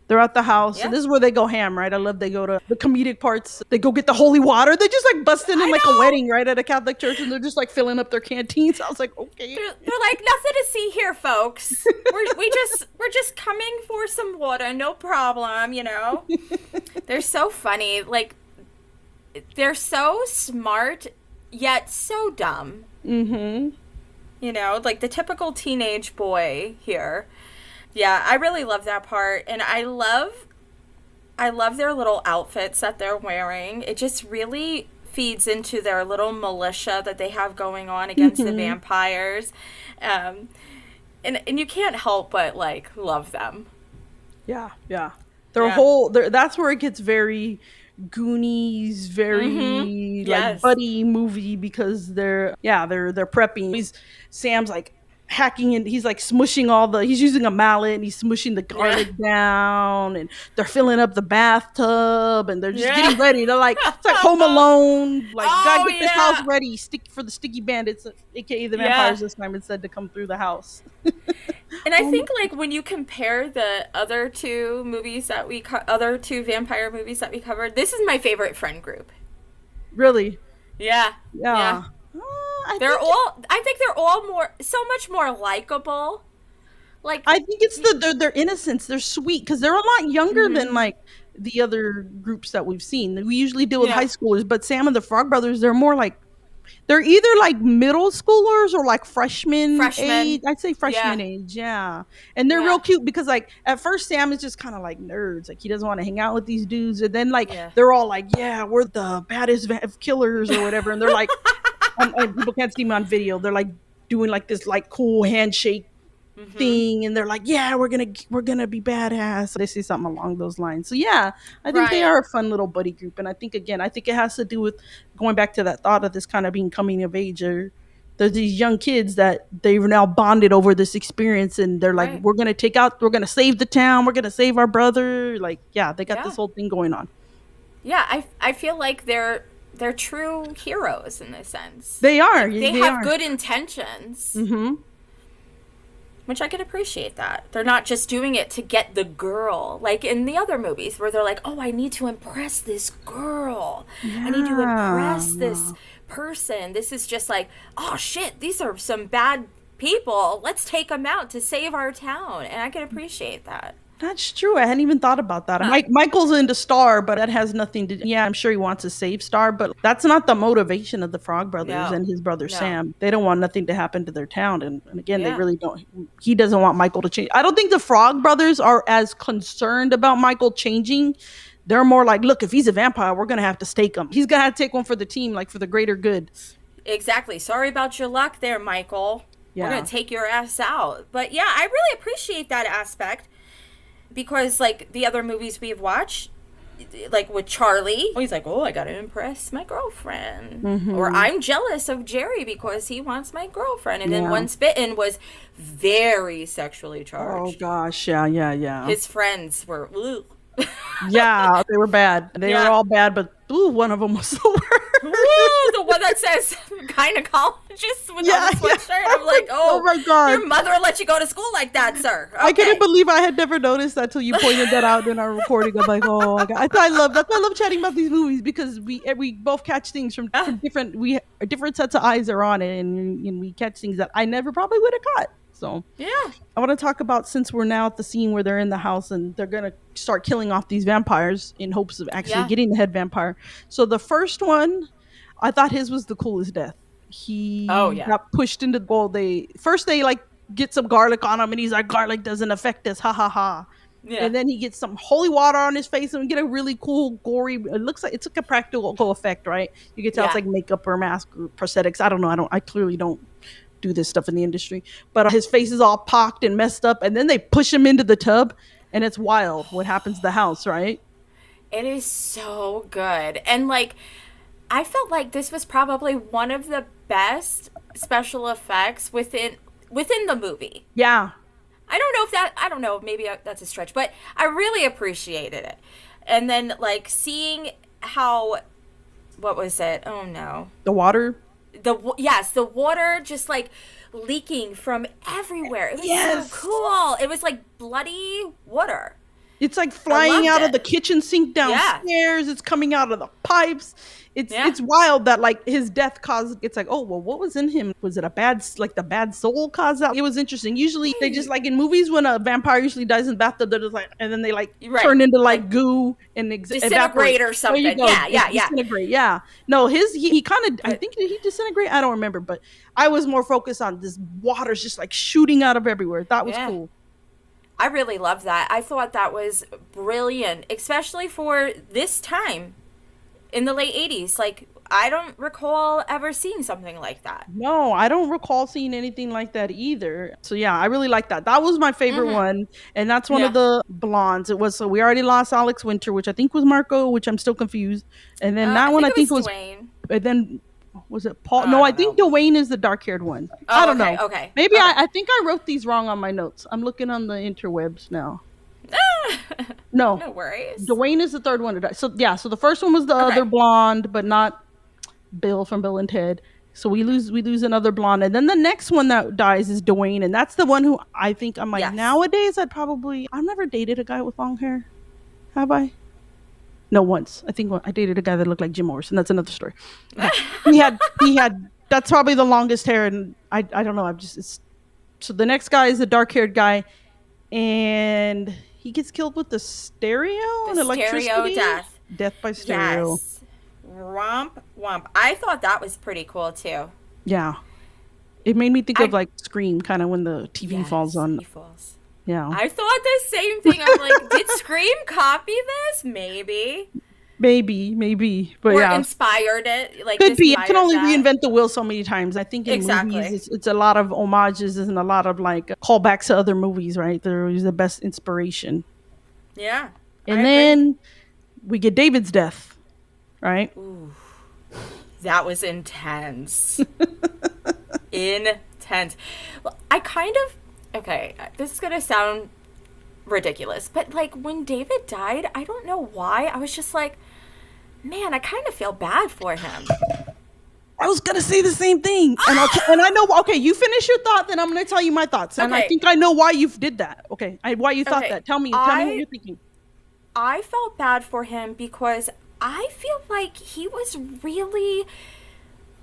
they're at the house, and Yeah. this is where they go ham, right? I love they go to the comedic parts. They go get the holy water. They just like bust in I like a know. wedding, right, at a Catholic church, and they're just like filling up their canteens. I was like, okay. They're like nothing to see here, folks. We're just coming for some water, no problem. You know, they're so funny. Like they're so smart yet so dumb. Mm-hmm. You know, like the typical teenage boy here. Yeah, I really love that part, and I love their little outfits that they're wearing. It just really feeds into their little militia that they have going on against the vampires. And you can't help but like love them. Yeah, yeah. That's where it gets very Goonies, very like Yes. buddy movie, because they're prepping. Sam's like hacking, and he's like smushing he's using a mallet and he's smushing the Yeah. garlic down, and they're filling up the bathtub, and they're just Yeah. getting ready. They're like, it's like Home Alone, like, gotta Oh get this house yeah. ready, stick for the sticky bandits, aka the Yeah. vampires this time, instead to come through the house. And I think like when you compare the other two movies that other two vampire movies that we covered, this is my favorite friend group. Really? Yeah. Yeah. Yeah. I think they're all so much more likable. Like, I think it's their innocence. They're sweet because they're a lot younger than like the other groups that we've seen. We usually deal with high yeah, schoolers, but Sam and the Frog Brothers, they're more like, they're either like middle schoolers or like freshman age. freshmen. I'd say freshman Yeah. age, yeah. And they're real Yeah. cute because like at first Sam is just kind of like nerds, like he doesn't want to hang out with these dudes, and then like Yeah. they're all like, yeah, we're the baddest killers or whatever, and they're like, and people can't see me on video. They're like doing like this like cool handshake thing, and they're like, yeah, we're gonna be badass. They say something along those lines. So yeah, I think they Right. are a fun little buddy group, and I think it has to do with going back to that thought of this kind of being coming of age, or there's these young kids that they've now bonded over this experience, and they're like, Right. we're gonna save the town, we're gonna save our brother. Like, yeah, they got Yeah. this whole thing going on. Yeah. I feel like they're true heroes in this sense. They are. Like, they They have are. good intentions. Mm-hmm. Which I can appreciate that. They're not just doing it to get the girl. Like in the other movies where they're like, oh, I need to impress this girl. I need to impress this person. This is just like, oh shit, these are some bad people. Let's take them out to save our town. And I can appreciate that. That's true. I hadn't even thought about that. Huh. Michael's into Star, but that has nothing to. Yeah, I'm sure he wants to save Star, but that's not the motivation of the Frog Brothers No. and his brother No. Sam. They don't want nothing to happen to their town, and again, they Yeah. really don't. He doesn't want Michael to change. I don't think the Frog Brothers are as concerned about Michael changing. They're more like, look, if he's a vampire, we're gonna have to stake him. He's gonna have to take one for the team, like for the greater good. Exactly. Sorry about your luck there, Michael. Yeah. We're going to take your ass out. But yeah, I really appreciate that aspect because, like, the other movies we've watched, like with Charlie, he's like, oh, I got to impress my girlfriend. Or I'm jealous of Jerry because he wants my girlfriend. And then Yeah. Once Bitten was very sexually Oh charged. gosh, yeah. His friends were, ooh. Yeah, they were bad. They were all bad, but one of them was the worst. Ooh, the one that says gynecologist with Yeah, the sweatshirt. I'm like, oh, my God. your mother let you go to school like that, sir. Okay. I couldn't believe I had never noticed that till you pointed that out in our recording. I'm like, oh my God. That's why I love chatting about these movies, because we both catch things from different sets of eyes are on it, and we catch things that I never probably would have caught. So Yeah. I want to talk about, since we're now at the scene where they're in the house and they're going to start killing off these vampires in hopes of actually getting the head vampire. So the first one, I thought his was the coolest death. He got pushed into the bowl. They like get some garlic on him, and he's like, garlic doesn't affect us, ha ha ha. Yeah. And then he gets some holy water on his face, and we get a really cool, gory. It looks like it's like a practical effect, right? You can tell it's like makeup or mask or prosthetics. I don't know. I clearly don't do this stuff in the industry, but his face is all pocked and messed up, and then they push him into the tub, and it's wild what happens to the house, right? It is so good. And like, I felt like this was probably one of the best special effects within the movie. Yeah. I don't know, maybe that's a stretch, but I really appreciated it. And then like seeing how, what was it? Oh no. The water? The water just like leaking from everywhere. It was so cool. It was like bloody water. It's like flying out of the kitchen sink downstairs. Yeah. It's coming out of the pipes. It's wild that like his death caused. It's like, oh well, what was in him? Was it the bad soul caused that? It was interesting. Usually they just, like in movies, when a vampire usually dies in the bathtub, they're just like, and then they like turn into like goo and disintegrate or something. Yeah. Disintegrate. Yeah. No, he kind of. I think, did he disintegrate? I don't remember, but I was more focused on this water's just like shooting out of everywhere. That was cool. I really love that. I thought that was brilliant, especially for this time in the late 80s. Like, I don't recall ever seeing something like that. No, I don't recall seeing anything like that either. So yeah, I really like that. That was my favorite one, and that's one of Yeah. the blondes. It was, so we already lost Alex Winter, which I think was Marco, which I'm still confused. And then that I one think I it think was was, Dwayne. and then was it Paul? I No, I don't think know. Dwayne is the dark-haired one. I Oh, don't okay, know. okay, Maybe okay. I think I wrote these wrong on my notes. I'm looking on the interwebs now. No, No worries. Dwayne is the third one to die. So yeah, so the first one was the other Okay. blonde, but not Bill from Bill and Ted. So we lose another blonde, and then the next one that dies is Dwayne, and that's the one who I think I'm like, Yes. nowadays I've never dated a guy with long hair, have I? No, once I think I dated a guy that looked like Jim Morrison. That's another story. Okay, he had that's probably the longest hair, and I don't know. I'm just so the next guy is the dark haired guy, and he gets killed with the stereo The and stereo electricity. death. Death by stereo. Yes. Womp womp. I thought that was pretty cool too. Yeah, it made me think of I like Scream, kind of when the TV falls Yes, on. he falls. Yeah, I thought the same thing. I'm like, did Scream copy this? Maybe. maybe, but Or yeah, inspired it, like could just be. It can inspired only that. reinvent the wheel so many times. I think in movies, Exactly. it's a lot of homages and a lot of like callbacks to other movies. Right, they're always the best inspiration. Yeah, I And agree. then we get David's death. Right. Ooh, that was intense. Intense. Well, I kind of, okay, this is going to sound ridiculous, but like when David died, I don't know why. I was just like, man, I kind of feel bad for him. I was gonna say the same thing, and and I know. Okay, you finish your thought, then I'm gonna tell you my thoughts, and I Okay. think I know why you did that. Okay, why you thought Okay. that? Tell me what I you're thinking. I felt bad for him because I feel like he was really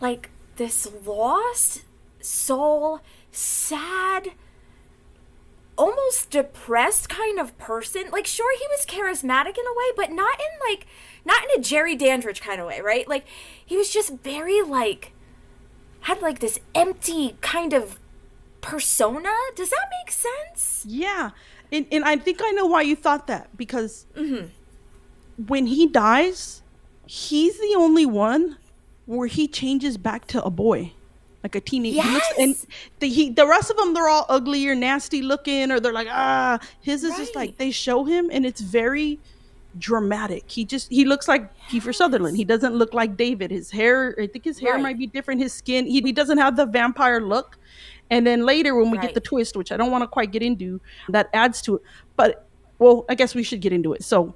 like this lost soul, sad, almost depressed kind of person. Like, sure, he was charismatic in a way, but not in a Jerry Dandridge kind of way, right? Like, he was just very like had like this empty kind of persona. Does that make sense? Yeah, and I think I know why you thought that, because when he dies, he's the only one where he changes back to a boy, like a teenager. He looks, and Yes. the rest of them, they're all ugly or nasty looking, or they're like, ah. His is just Right. like they show him, and it's very dramatic. He looks like Kiefer Sutherland. He Yes. doesn't look like David. His hair, I think his hair Right. might be different. His skin, he doesn't have the vampire look. And then later when we get the Right. twist, which I don't want to quite get into, that adds to it. But well, I guess we should get into it. So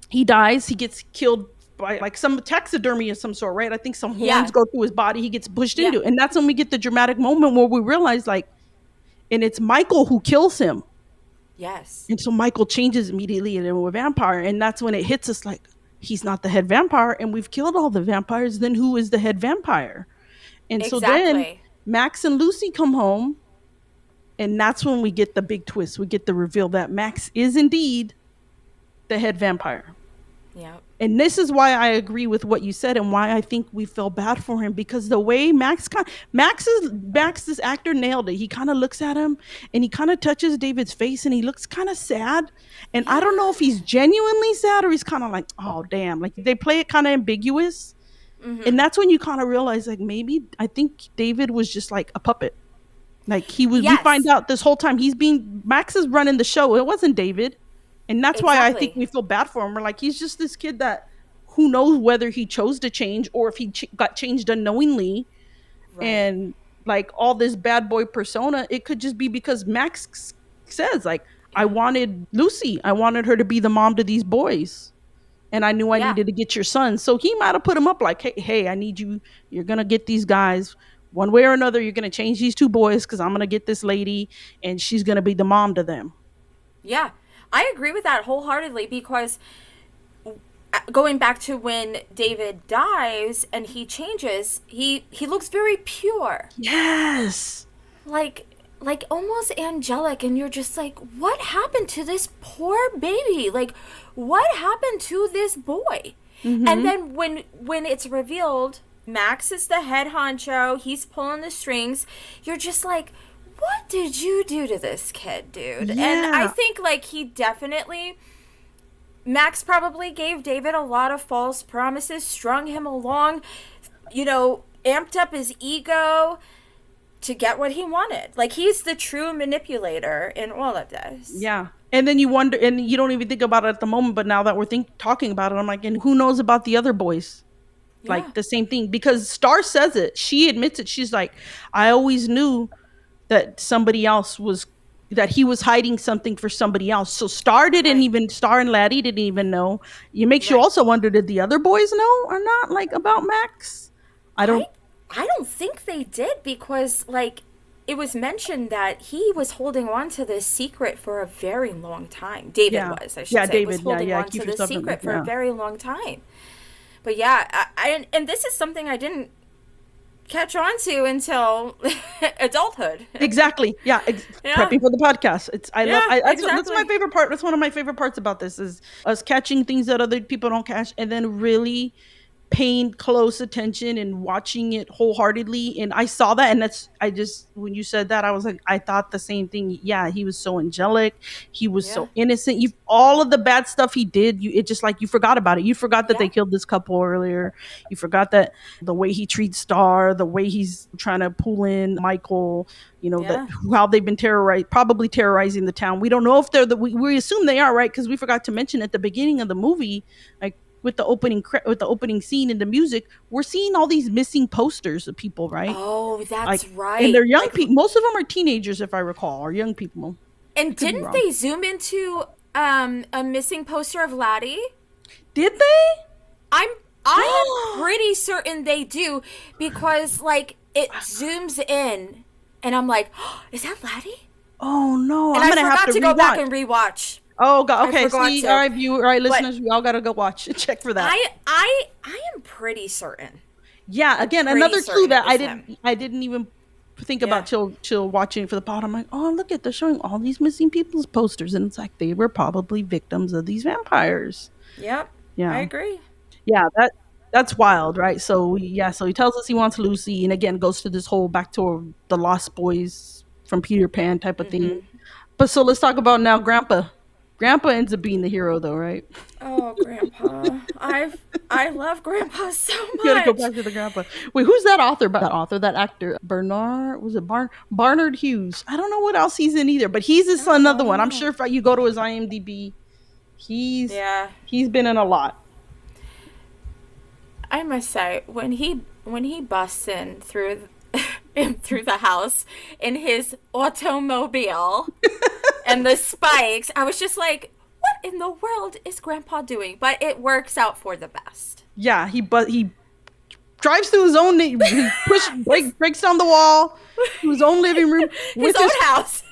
he dies. He gets killed by like some taxidermy of some sort, right? I think some horns Yeah. go through his body. He gets pushed Yeah. into it. And that's when we get the dramatic moment where we realize, like, and it's Michael who kills him. Yes. And so Michael changes immediately into a vampire. And that's when it hits us like, he's not the head vampire. And we've killed all the vampires. Then who is the head vampire? And so then Exactly. Max and Lucy come home. And that's when we get the big twist. We get the reveal that Max is indeed the head vampire. Yeah. And this is why I agree with what you said, and why I think we feel bad for him, because the way Max, this actor nailed it. He kind of looks at him and he kind of touches David's face and he looks kind of sad. And I don't know if he's genuinely sad or he's kind of like, oh damn. Like they play it kind of ambiguous. And that's when you kind of realize, like, maybe I think David was just like a puppet. Like we find Yes. out this whole time Max is running the show. It wasn't David. And that's why I think Exactly. we feel bad for him. We're like, he's just this kid that, who knows whether he chose to change or if he got changed unknowingly. Right. And like all this bad boy persona, it could just be because Max says, like, I Yeah. wanted Lucy. I wanted her to be the mom to these boys. And I knew I Yeah. needed to get your son. So he might have put him up like, hey, I need you. You're going to get these guys one way or another. You're going to change these two boys because I'm going to get this lady and she's going to be the mom to them. Yeah. I agree with that wholeheartedly because going back to when David dies and he changes, he looks very pure. Yes. Like almost angelic, and you're just like, what happened to this poor baby? Like, what happened to this boy? And then when it's revealed Max is the head honcho, he's pulling the strings, you're just like, what did you do to this kid, dude? And I Yeah. think like Max probably gave David a lot of false promises, strung him along, amped up his ego to get what he wanted. Like, he's the true manipulator in all of this. Yeah. And then you wonder, and you don't even think about it at the moment, but now that we're talking about it, I'm like, and who knows about the other boys? Yeah. Like the same thing, because Star says it. She admits it. She's like, I always knew that that he was hiding something for somebody else. So Right. Star and Laddie didn't even know. It makes you Right. also wonder, did the other boys know or not, like, about Max? I I don't, I don't think they did, because like it was mentioned that he was holding on to this secret for a very long time. David yeah. was, I should Yeah, say, was David. Yeah, holding yeah. on to Keep this yourself in, secret for a yeah. very long time. But yeah, and this is something I didn't catch on to until adulthood. Exactly. Yeah. Yeah. Prepping for the podcast. Yeah, That's my exactly. favorite part. That's one of my favorite parts about this, is us catching things that other people don't catch, and then really paying close attention and watching it wholeheartedly. And I saw that, and when you said that, I was like, I thought the same thing. Yeah, he was so angelic, he was Yeah. so innocent. You All of the bad stuff he did, it just, like, you forgot about it. You forgot that they Yeah. killed this couple earlier. You forgot that the way he treats Star, the way he's trying to pull in Michael, that Yeah. how they've been probably terrorizing the town. We don't know if we assume they are, right? Because we forgot to mention at the beginning of the movie, like, with the opening scene and the music, we're seeing all these missing posters of people, right? Oh, Like, that's and right. they're young Like, people. Most of them are teenagers, if I recall, or young people. I and could be didn't wrong. they zoom into a missing poster of Laddie? Did they? I'm I am pretty certain they do, because like it zooms in and I'm like, oh, is that Laddie? Oh no, And I'm I gonna have forgot to to go back rewatch. and rewatch. Oh god, I okay. forgot See, to. all right, But listeners, we all gotta go watch check for that. I am pretty certain. Yeah, I'm again, pretty another clue certain it that was him. I didn't even think Yeah. about till watching it for the pod. I'm like, oh, look at, they're showing all these missing people's posters, and it's like they were probably victims of these vampires. Yep. I Yeah. agree. Yeah, that's wild, right? So he tells us he wants Lucy, and again goes to this whole back to the Lost Boys from Peter Pan type of thing. But so let's talk about now Grandpa. Grandpa ends up being the hero, though, right? Oh, Grandpa. I love Grandpa so You gotta go much. back to the grandpa. Wait, who's that author? That actor, Bernard? Was it Barnard Hughes? I don't know what else he's in either, but he's another one. I'm Oh. sure if you go to his IMDb, he's Yeah. he's been in a lot. I must say, when he busts in through in through the house in his automobile and the spikes, I was just like, what in the world is Grandpa doing? But it works out for the best. Yeah, he drives through his own. He breaks down the wall to his own living room His with own house.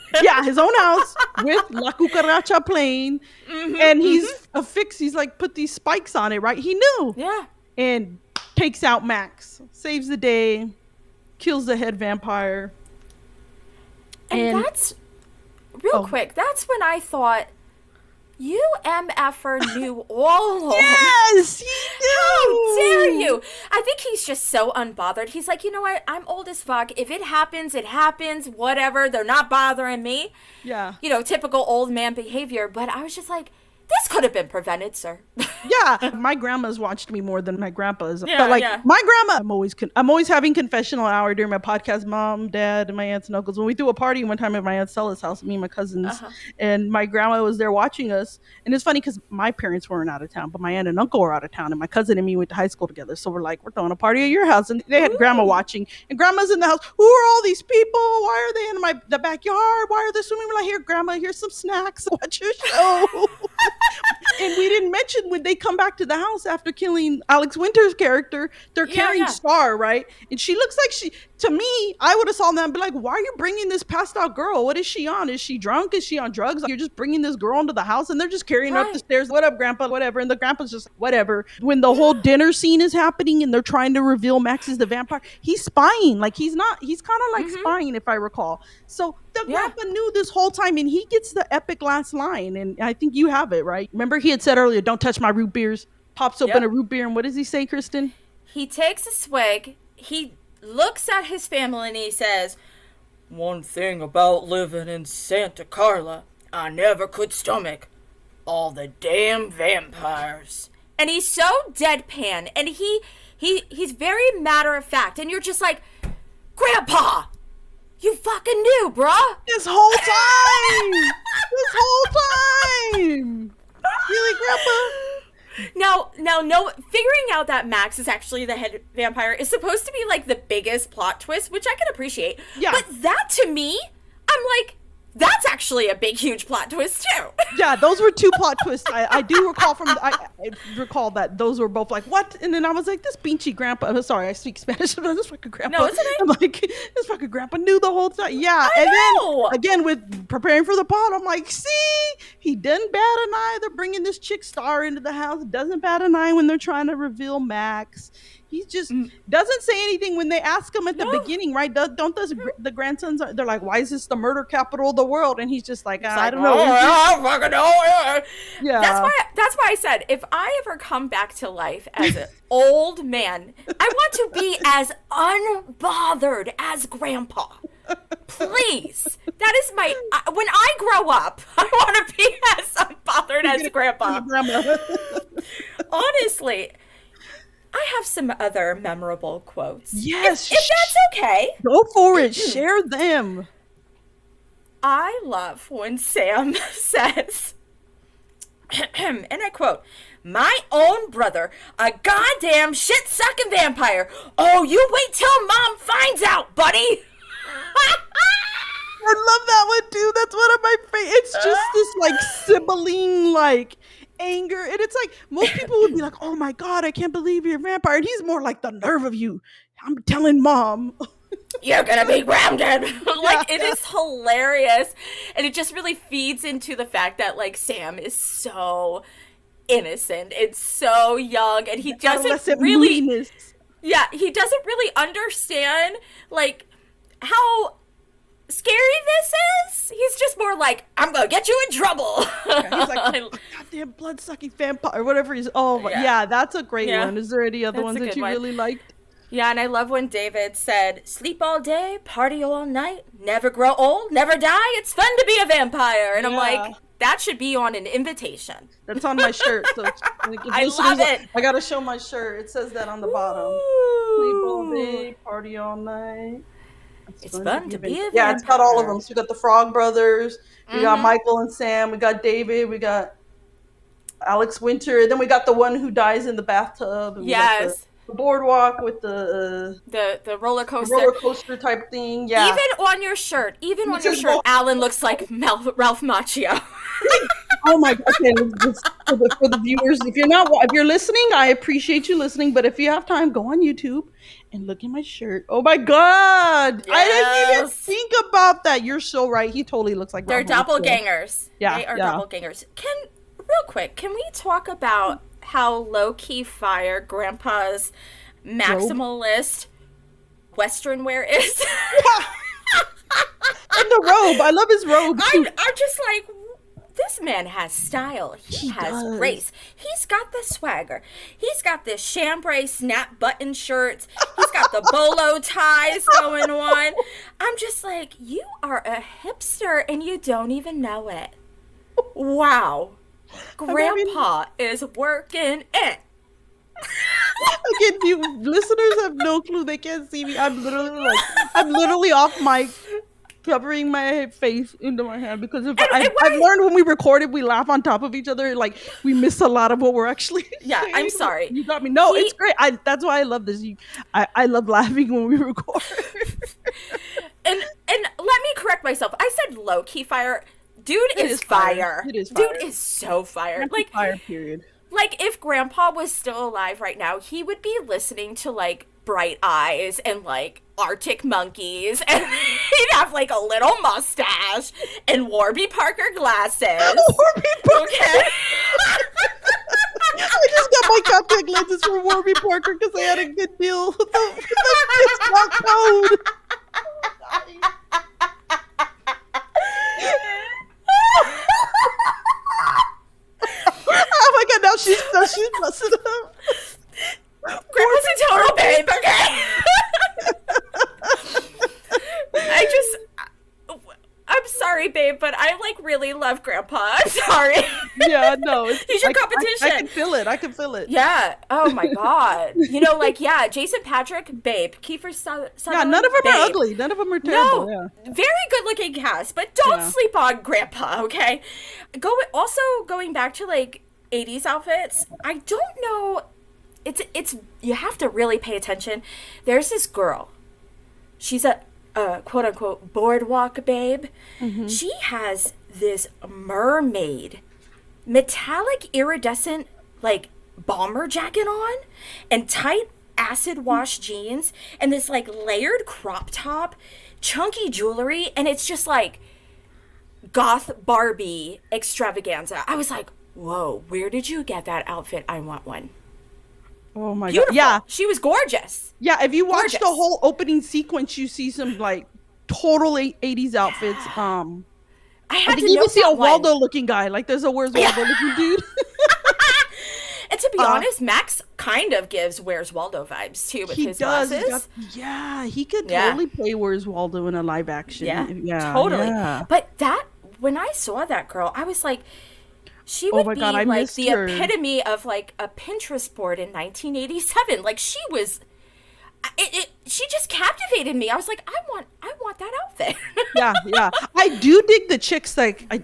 his own house with La Cucaracha playing, and he's affixed. He's like put these spikes on it, right? He knew, Yeah. and takes out Max, saves the day, kills the head vampire, And and that's real oh quick. That's when I thought, you MFer knew all along. yes, he How dare knew. you? I think he's just so unbothered. He's like, you know what? I'm old as fuck. If it happens, it happens. Whatever. They're not bothering me. Yeah. Typical old man behavior. But I was just like, this could have been prevented, sir. Yeah, my grandma's watched me more than my grandpa's. Yeah, But like yeah. my grandma, I'm always having confessional hour during my podcast. Mom, dad, and my aunts and uncles. When we threw a party one time at my aunt Stella's house, me and my cousins, and my grandma was there watching us. And it's funny because my parents weren't out of town, but my aunt and uncle were out of town, and my cousin and me went to high school together. So we're throwing a party at your house, and they had grandma Ooh. watching, and grandma's in the house. Who are all these people? Why are they in the backyard? Why are they swimming? We're like, here, grandma, here's some snacks. Watch your show. And we didn't mention, when they come back to the house after killing Alex Winter's character, they're Yeah, carrying yeah. Star, right? And she looks like to me, I would have saw them and be like, why are you bringing this passed out girl? What is she on? Is she drunk? Is she on drugs? You're just bringing this girl into the house, and they're just carrying her up the Right. stairs. What up, grandpa? Whatever. And the grandpa's just like, whatever. When the whole dinner scene is happening and they're trying to reveal Max is the vampire, he's spying. Like, he's kind of like spying, if I recall. So the Yeah. grandpa knew this whole time, and he gets the epic last line, and I think you have it, right? Remember he had said earlier, don't touch my root beers. Pops open a Yep. root beer, and what does he say, Kristen? He takes a swig. He looks at his family and he says, one thing about living in Santa Carla, I never could stomach all the damn vampires. And he's so deadpan, and he He's very matter of fact, and you're just like, Grandpa, you fucking knew, bruh. This whole time. Really, Grandpa? No, figuring out that Max is actually the head vampire is supposed to be like the biggest plot twist, which I can appreciate. Yeah. But that to me, I'm like, that's actually a big, huge plot twist too. Yeah, those were 2 plot twists. I do recall I recall that those were both like, what? And then I was like, this beachy grandpa. I'm sorry, I speak Spanish. This fucking grandpa. No, isn't it? I'm like, this fucking grandpa knew the whole time. Yeah. I and know. then again with preparing for the pod, I'm like, see, he doesn't bat an eye. They're bringing this chick Star into the house. Doesn't bat an eye when they're trying to reveal Max. He just doesn't say anything when they ask him at the beginning, right? Don't the grandsons? They're like, "Why is this the murder capital of the world?" And he's just like, "I don't know." I don't fucking know. Yeah, that's why I said if I ever come back to life as an old man, I want to be as unbothered as Grandpa. Please, that is my. When I grow up, I want to be as unbothered as Grandpa. Honestly. I have some other memorable quotes. Yes. If that's okay. Go for it. Share them. I love when Sam says, and I quote, "My own brother, a goddamn shit-sucking vampire. Oh, you wait till Mom finds out, buddy." I love that one too. That's one of my favorites. It's just this like sibling like anger, and it's like most people would be like, "Oh my god, I can't believe you're a vampire," and he's more like, "The nerve of you, I'm telling Mom." You're gonna be grounded. Like, it is hilarious, and it just really feeds into the fact that like Sam is so innocent and so young, and he doesn't really he doesn't really understand like how scary this is. He's just more like, I'm gonna get you in trouble. Yeah, he's like, goddamn blood-sucking vampire, whatever he's. Oh my, yeah, that's a great one. Is there any other ones that you really liked? Yeah, and I love when David said, "Sleep all day, party all night, never grow old, never die. It's fun to be a vampire." And I'm like, that should be on an invitation. That's on my shirt. So I love it. I gotta show my shirt. It says that on the bottom. Sleep all day, party all night. It's fun to be a vampire. Yeah, it's got all of them. So we got the Frog Brothers, we got Michael and Sam, we got David, we got Alex Winter, and then we got the one who dies in the bathtub. And yes. The boardwalk with the roller coaster. The roller coaster type thing. Yeah. Even on your shirt, Alan looks like Ralph Macchio. Oh my god! Okay, for the viewers, if you're listening, I appreciate you listening. But if you have time, go on YouTube and look at my shirt. Oh my god! Yes. I didn't even think about that. You're so right. He totally looks like. They're doppelgangers. Yeah, they are doppelgangers. Real quick, can we talk about how low-key fire Grandpa's maximalist Western wear is? And the robe. I love his robe. I'm just like, this man has style. He has grace. He's got the swagger. He's got the chambray snap button shirts. He's got the bolo ties going on. I'm just like, you are a hipster and you don't even know it. Wow. Grandpa is working it. Again, you listeners have no clue. They can't see me. I'm literally off mic, covering my face into my hand because I've learned when we recorded, we laugh on top of each other. Like we miss a lot of what we're actually. Yeah, saying. I'm sorry. You got me. No, it's great. That's why I love this. I love laughing when we record. and let me correct myself. I said low key fire. Dude is fire. It is fire. Dude is so fire. Like fire. Period. Like if Grandpa was still alive right now, he would be listening to like Bright Eyes and like Arctic Monkeys, and he'd have like a little mustache and Warby Parker glasses. Warby Parker. Okay. I just got my contact lenses from Warby Parker because they had a good deal with the discount code. Oh my god, now she's busting up. Grandpa's a total babe, okay? I'm sorry, babe, but I like really love Grandpa. I'm sorry. Yeah, no, He's your competition. I can feel it. I can feel it. Yeah. Oh my God. You know, like, yeah, Jason Patrick, babe. Kiefer Sutherland, Yeah, none of them babe. are ugly. None of them are terrible. No, Yeah. very good looking cast, but don't sleep on Grandpa, okay? Also going back to like 80s outfits, I don't know. It's you have to really pay attention. There's this girl. She's a quote unquote boardwalk babe. Mm-hmm. She has this mermaid metallic iridescent like bomber jacket on and tight acid wash jeans and this like layered crop top, chunky jewelry, and it's just like goth Barbie extravaganza. I was like, whoa, where did you get that outfit? I want one. Oh my Beautiful. God. Yeah. She was gorgeous. Yeah, if you watch the whole opening sequence, you see some like totally 80s outfits. I think you even see a Waldo looking guy. Like there's a Where's Waldo looking dude. And to be honest, Max kind of gives Where's Waldo vibes too with his glasses. He could totally play Where's Waldo in a live action. Yeah, totally. Yeah. But when I saw that girl, I was like, she would be like the epitome of like a Pinterest board in 1987. Like she was, she just captivated me. I was like, I want that outfit. yeah. I do dig the chicks. Like I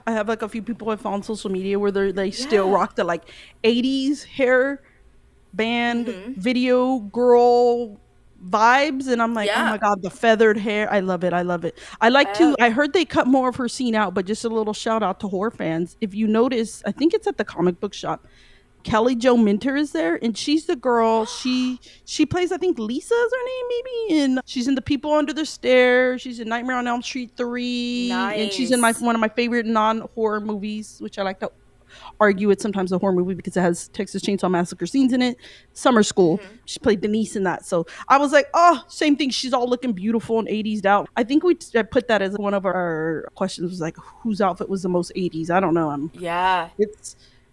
have like a few people I found on social media where they still rock the like 80s hair band video girl vibes, and I'm like, oh my God, the feathered hair. I love it. I heard they cut more of her scene out, but just a little shout out to horror fans. If you notice, I think it's at the comic book shop, Kelly Jo Minter is there, and she's the girl. She plays, I think Lisa is her name, maybe, and she's in The People Under the Stairs. She's in Nightmare on Elm Street 3. Nice. And she's in one of my favorite non-horror movies, which I like to argue it's sometimes a horror movie because it has Texas Chainsaw Massacre scenes in it. Summer School. She played Denise in that. So I was like, oh, same thing. She's all looking beautiful and 80s out. I think we put that as one of our questions, was like, whose outfit was the most 80s? I don't know.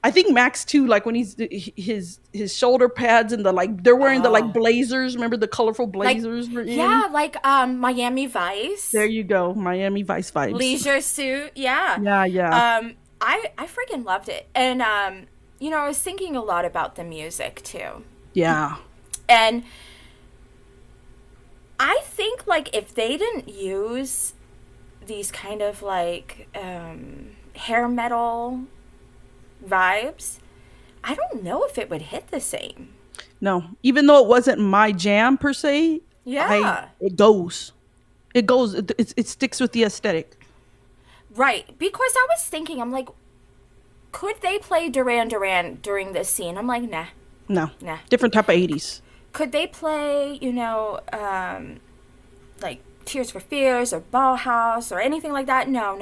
I think Max too, like when he's his shoulder pads and the like, they're wearing the like blazers. Remember the colorful blazers? Like Miami Vice. There you go, Miami Vice vibes. Leisure suit, yeah. I freaking loved it, and I was thinking a lot about the music too. Yeah, and I think like if they didn't use these kind of like hair metal vibes, I don't know if it would hit the same. No, even though it wasn't my jam per se. It goes. It sticks with the aesthetic. Right, because I was thinking, I'm like, could they play Duran Duran during this scene? I'm like, nah. Different type of 80s. Could they play, like Tears for Fears or Bauhaus or anything like that? No.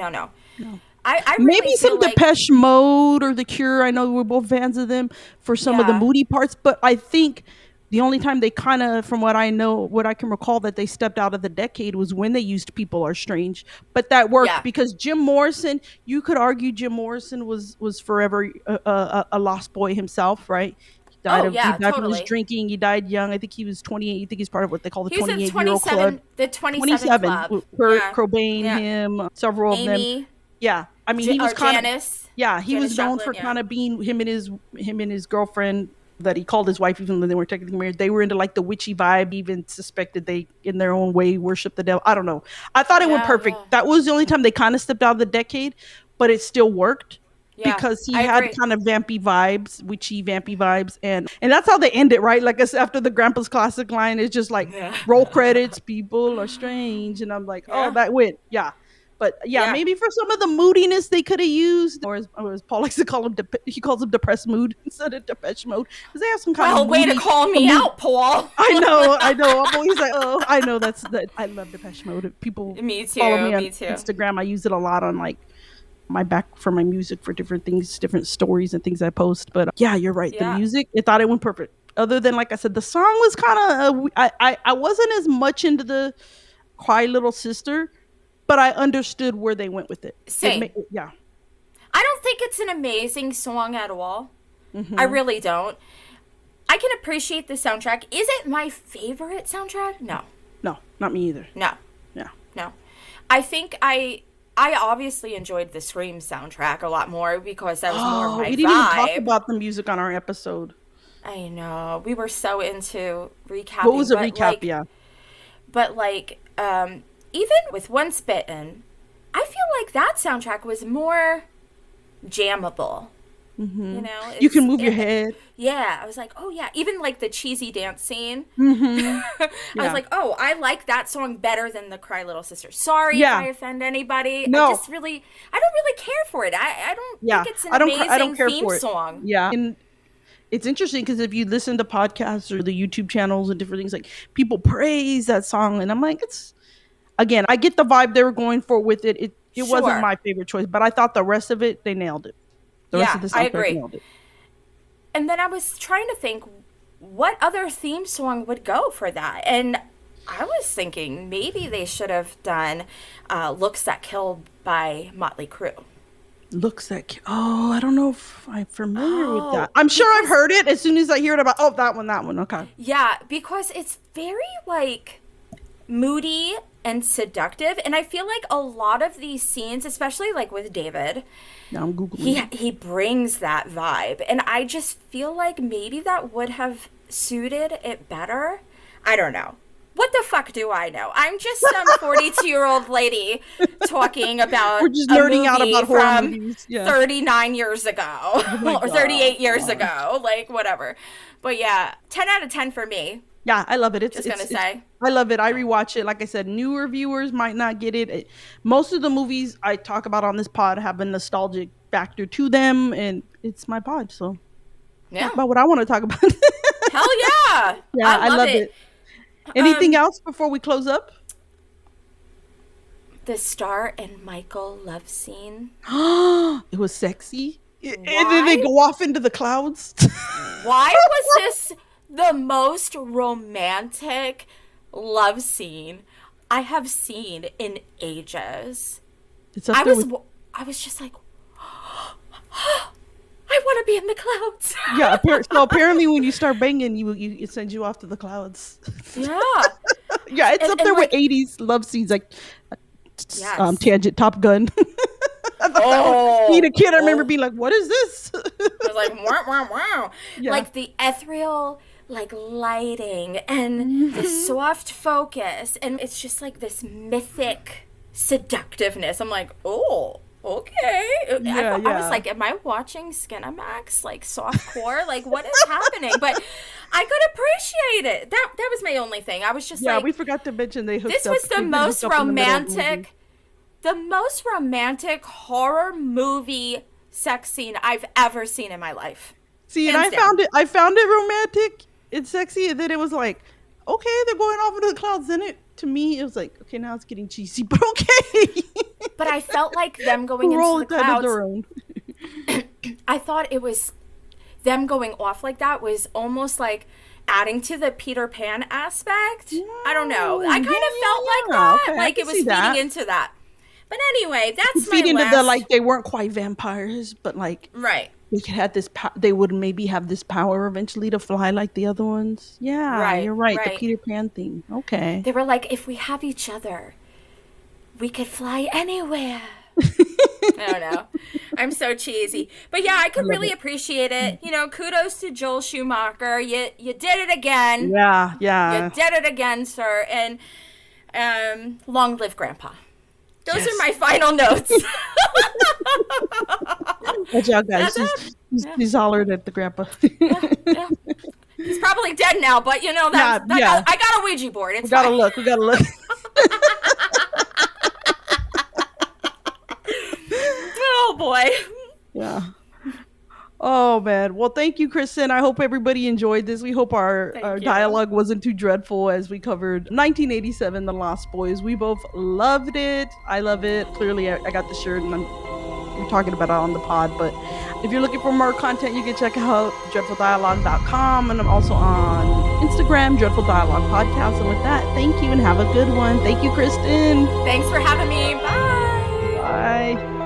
I really maybe some Depeche Mode or The Cure. I know we're both fans of them for some of the moody parts, but I think the only time they kind of, from what I know, what I can recall, that they stepped out of the decade was when they used People Are Strange. But that worked because Jim Morrison, you could argue Jim Morrison was forever a lost boy himself, right? He died from his drinking. He died young. I think he was 28. You think he's part of what they call the 28-year-old club. The 27 club. Kurt Cobain, him, several of them. Yeah. I mean, he was kind of, he was known for kind of being him and his girlfriend that he called his wife, even though they weren't technically married. They were into like the witchy vibe, even suspected they, in their own way, worship the devil. I don't know. I thought it went perfect. Yeah. That was the only time they kind of stepped out of the decade, but it still worked because he had kind of vampy vibes, witchy vampy vibes. And that's how they end it, right? Like after the Grandpa's classic line, it's just like roll credits, People Are Strange. And I'm like, oh, that went. Yeah. But maybe for some of the moodiness they could have used, or as Paul likes to call him, he calls them depressed mood instead of Depeche Mode, because they have some kind of way to call me out, Paul. I know. I'm always like, oh, I know I love Depeche Mode. People follow me on Instagram. I use it a lot on like my back for my music for different things, different stories and things I post. But you're right. The music, I thought it went perfect. Other than, like I said, the song was kind of, I wasn't as much into the Cry Little Sister, but I understood where they went with it. Same. I don't think it's an amazing song at all. Mm-hmm. I really don't. I can appreciate the soundtrack. Is it my favorite soundtrack? No. No, not me either. No. I think I I obviously enjoyed the Scream soundtrack a lot more because that was more of my we didn't even talk vibe. about the music on our episode. I know. We were so into recapping. What was a recap? Yeah. But like, even with Once Bitten, I feel like that soundtrack was more jammable. Mm-hmm. You know, you can move your head. Yeah, I was like, oh yeah, even like the cheesy dance scene. Mm-hmm. I was like, oh, I like that song better than the Cry Little Sister. Sorry if I offend anybody. No. I don't really care for it. I don't think it's an amazing theme song. Yeah. And it's interesting because if you listen to podcasts or the YouTube channels and different things, like people praise that song, and I'm like, again, I get the vibe they were going for with it. It wasn't my favorite choice, but I thought the rest of it, they nailed it. The rest of the soundtrack, I agree. Nailed it. And then I was trying to think what other theme song would go for that. And I was thinking maybe they should have done Looks That Kill by Motley Crue. Looks That Kill. Oh, I don't know if I'm familiar with that. I'm sure I've heard it as soon as I hear it about, that one. Okay. Yeah, because it's very like moody and seductive, and I feel like a lot of these scenes, especially like with David, now I'm Googling he brings that vibe, and I just feel like maybe that would have suited it better. I don't know. What the fuck do I know? I'm just some 42-year-old lady talking about We're just nerding out about horror movies. 39 years ago or 38 years ago, like whatever. But yeah, 10 out of 10 for me. Yeah, I love it. I love it. I rewatch it. Like I said, newer viewers might not get it. Most of the movies I talk about on this pod have a nostalgic factor to them, and it's my pod, so talk about what I want to talk about. Hell yeah! Yeah, I love it. Anything else before we close up? The Star and Michael love scene. It was sexy. And then they go off into the clouds. Why was this the most romantic love scene I have seen in ages? I was just like, I want to be in the clouds. Yeah, so apparently when you start banging, it sends you off to the clouds. Yeah. Yeah, it's up there with 80s love scenes, like Tangent, Top Gun. Being a kid, I remember being like, what is this? I was like, wow. Yeah. Like the ethereal like lighting and the soft focus, and it's just like this mythic seductiveness. I'm like, oh, okay. I was like, am I watching Skinamax, like softcore? Like, what is happening? But I could appreciate it. That was my only thing. I was just like, we forgot to mention they hooked up. This was the most romantic horror movie sex scene I've ever seen in my life. See, and I found it romantic and sexy, and then it was like, okay, they're going off into the clouds. Then to me, it was like, okay, now it's getting cheesy, but okay. But I felt like them going into the clouds. I thought it was them going off like that was almost like adding to the Peter Pan aspect. Yeah, I don't know. I kind of felt like that. Okay, like it was feeding into that. But anyway, that's my into the like they weren't quite vampires, but like right. They could have this. They would maybe have this power eventually to fly like the other ones. Yeah, you're right. The Peter Pan thing. Okay. They were like, if we have each other, we could fly anywhere. I don't know. I'm so cheesy, but yeah, I could really appreciate it. You know, kudos to Joel Schumacher. You did it again. Yeah. You did it again, sir. And long live Grandpa. Those are my final notes. Watch out, guys. He's hollered at the grandpa. Yeah. He's probably dead now, but you know that. I got a Ouija board. We gotta look. Oh boy. Yeah. Oh man. Well, thank you, Kristen. I hope everybody enjoyed this. We hope our dialogue wasn't too dreadful as we covered 1987, The Lost Boys. We both loved it. I love it. Clearly, I got the shirt and we're talking about it on the pod. But if you're looking for more content, you can check out dreadfuldialogue.com, and I'm also on Instagram, Dreadful Dialogue Podcast. And with that, thank you and have a good one. Thank you, Kristen. Thanks for having me. Bye. Bye.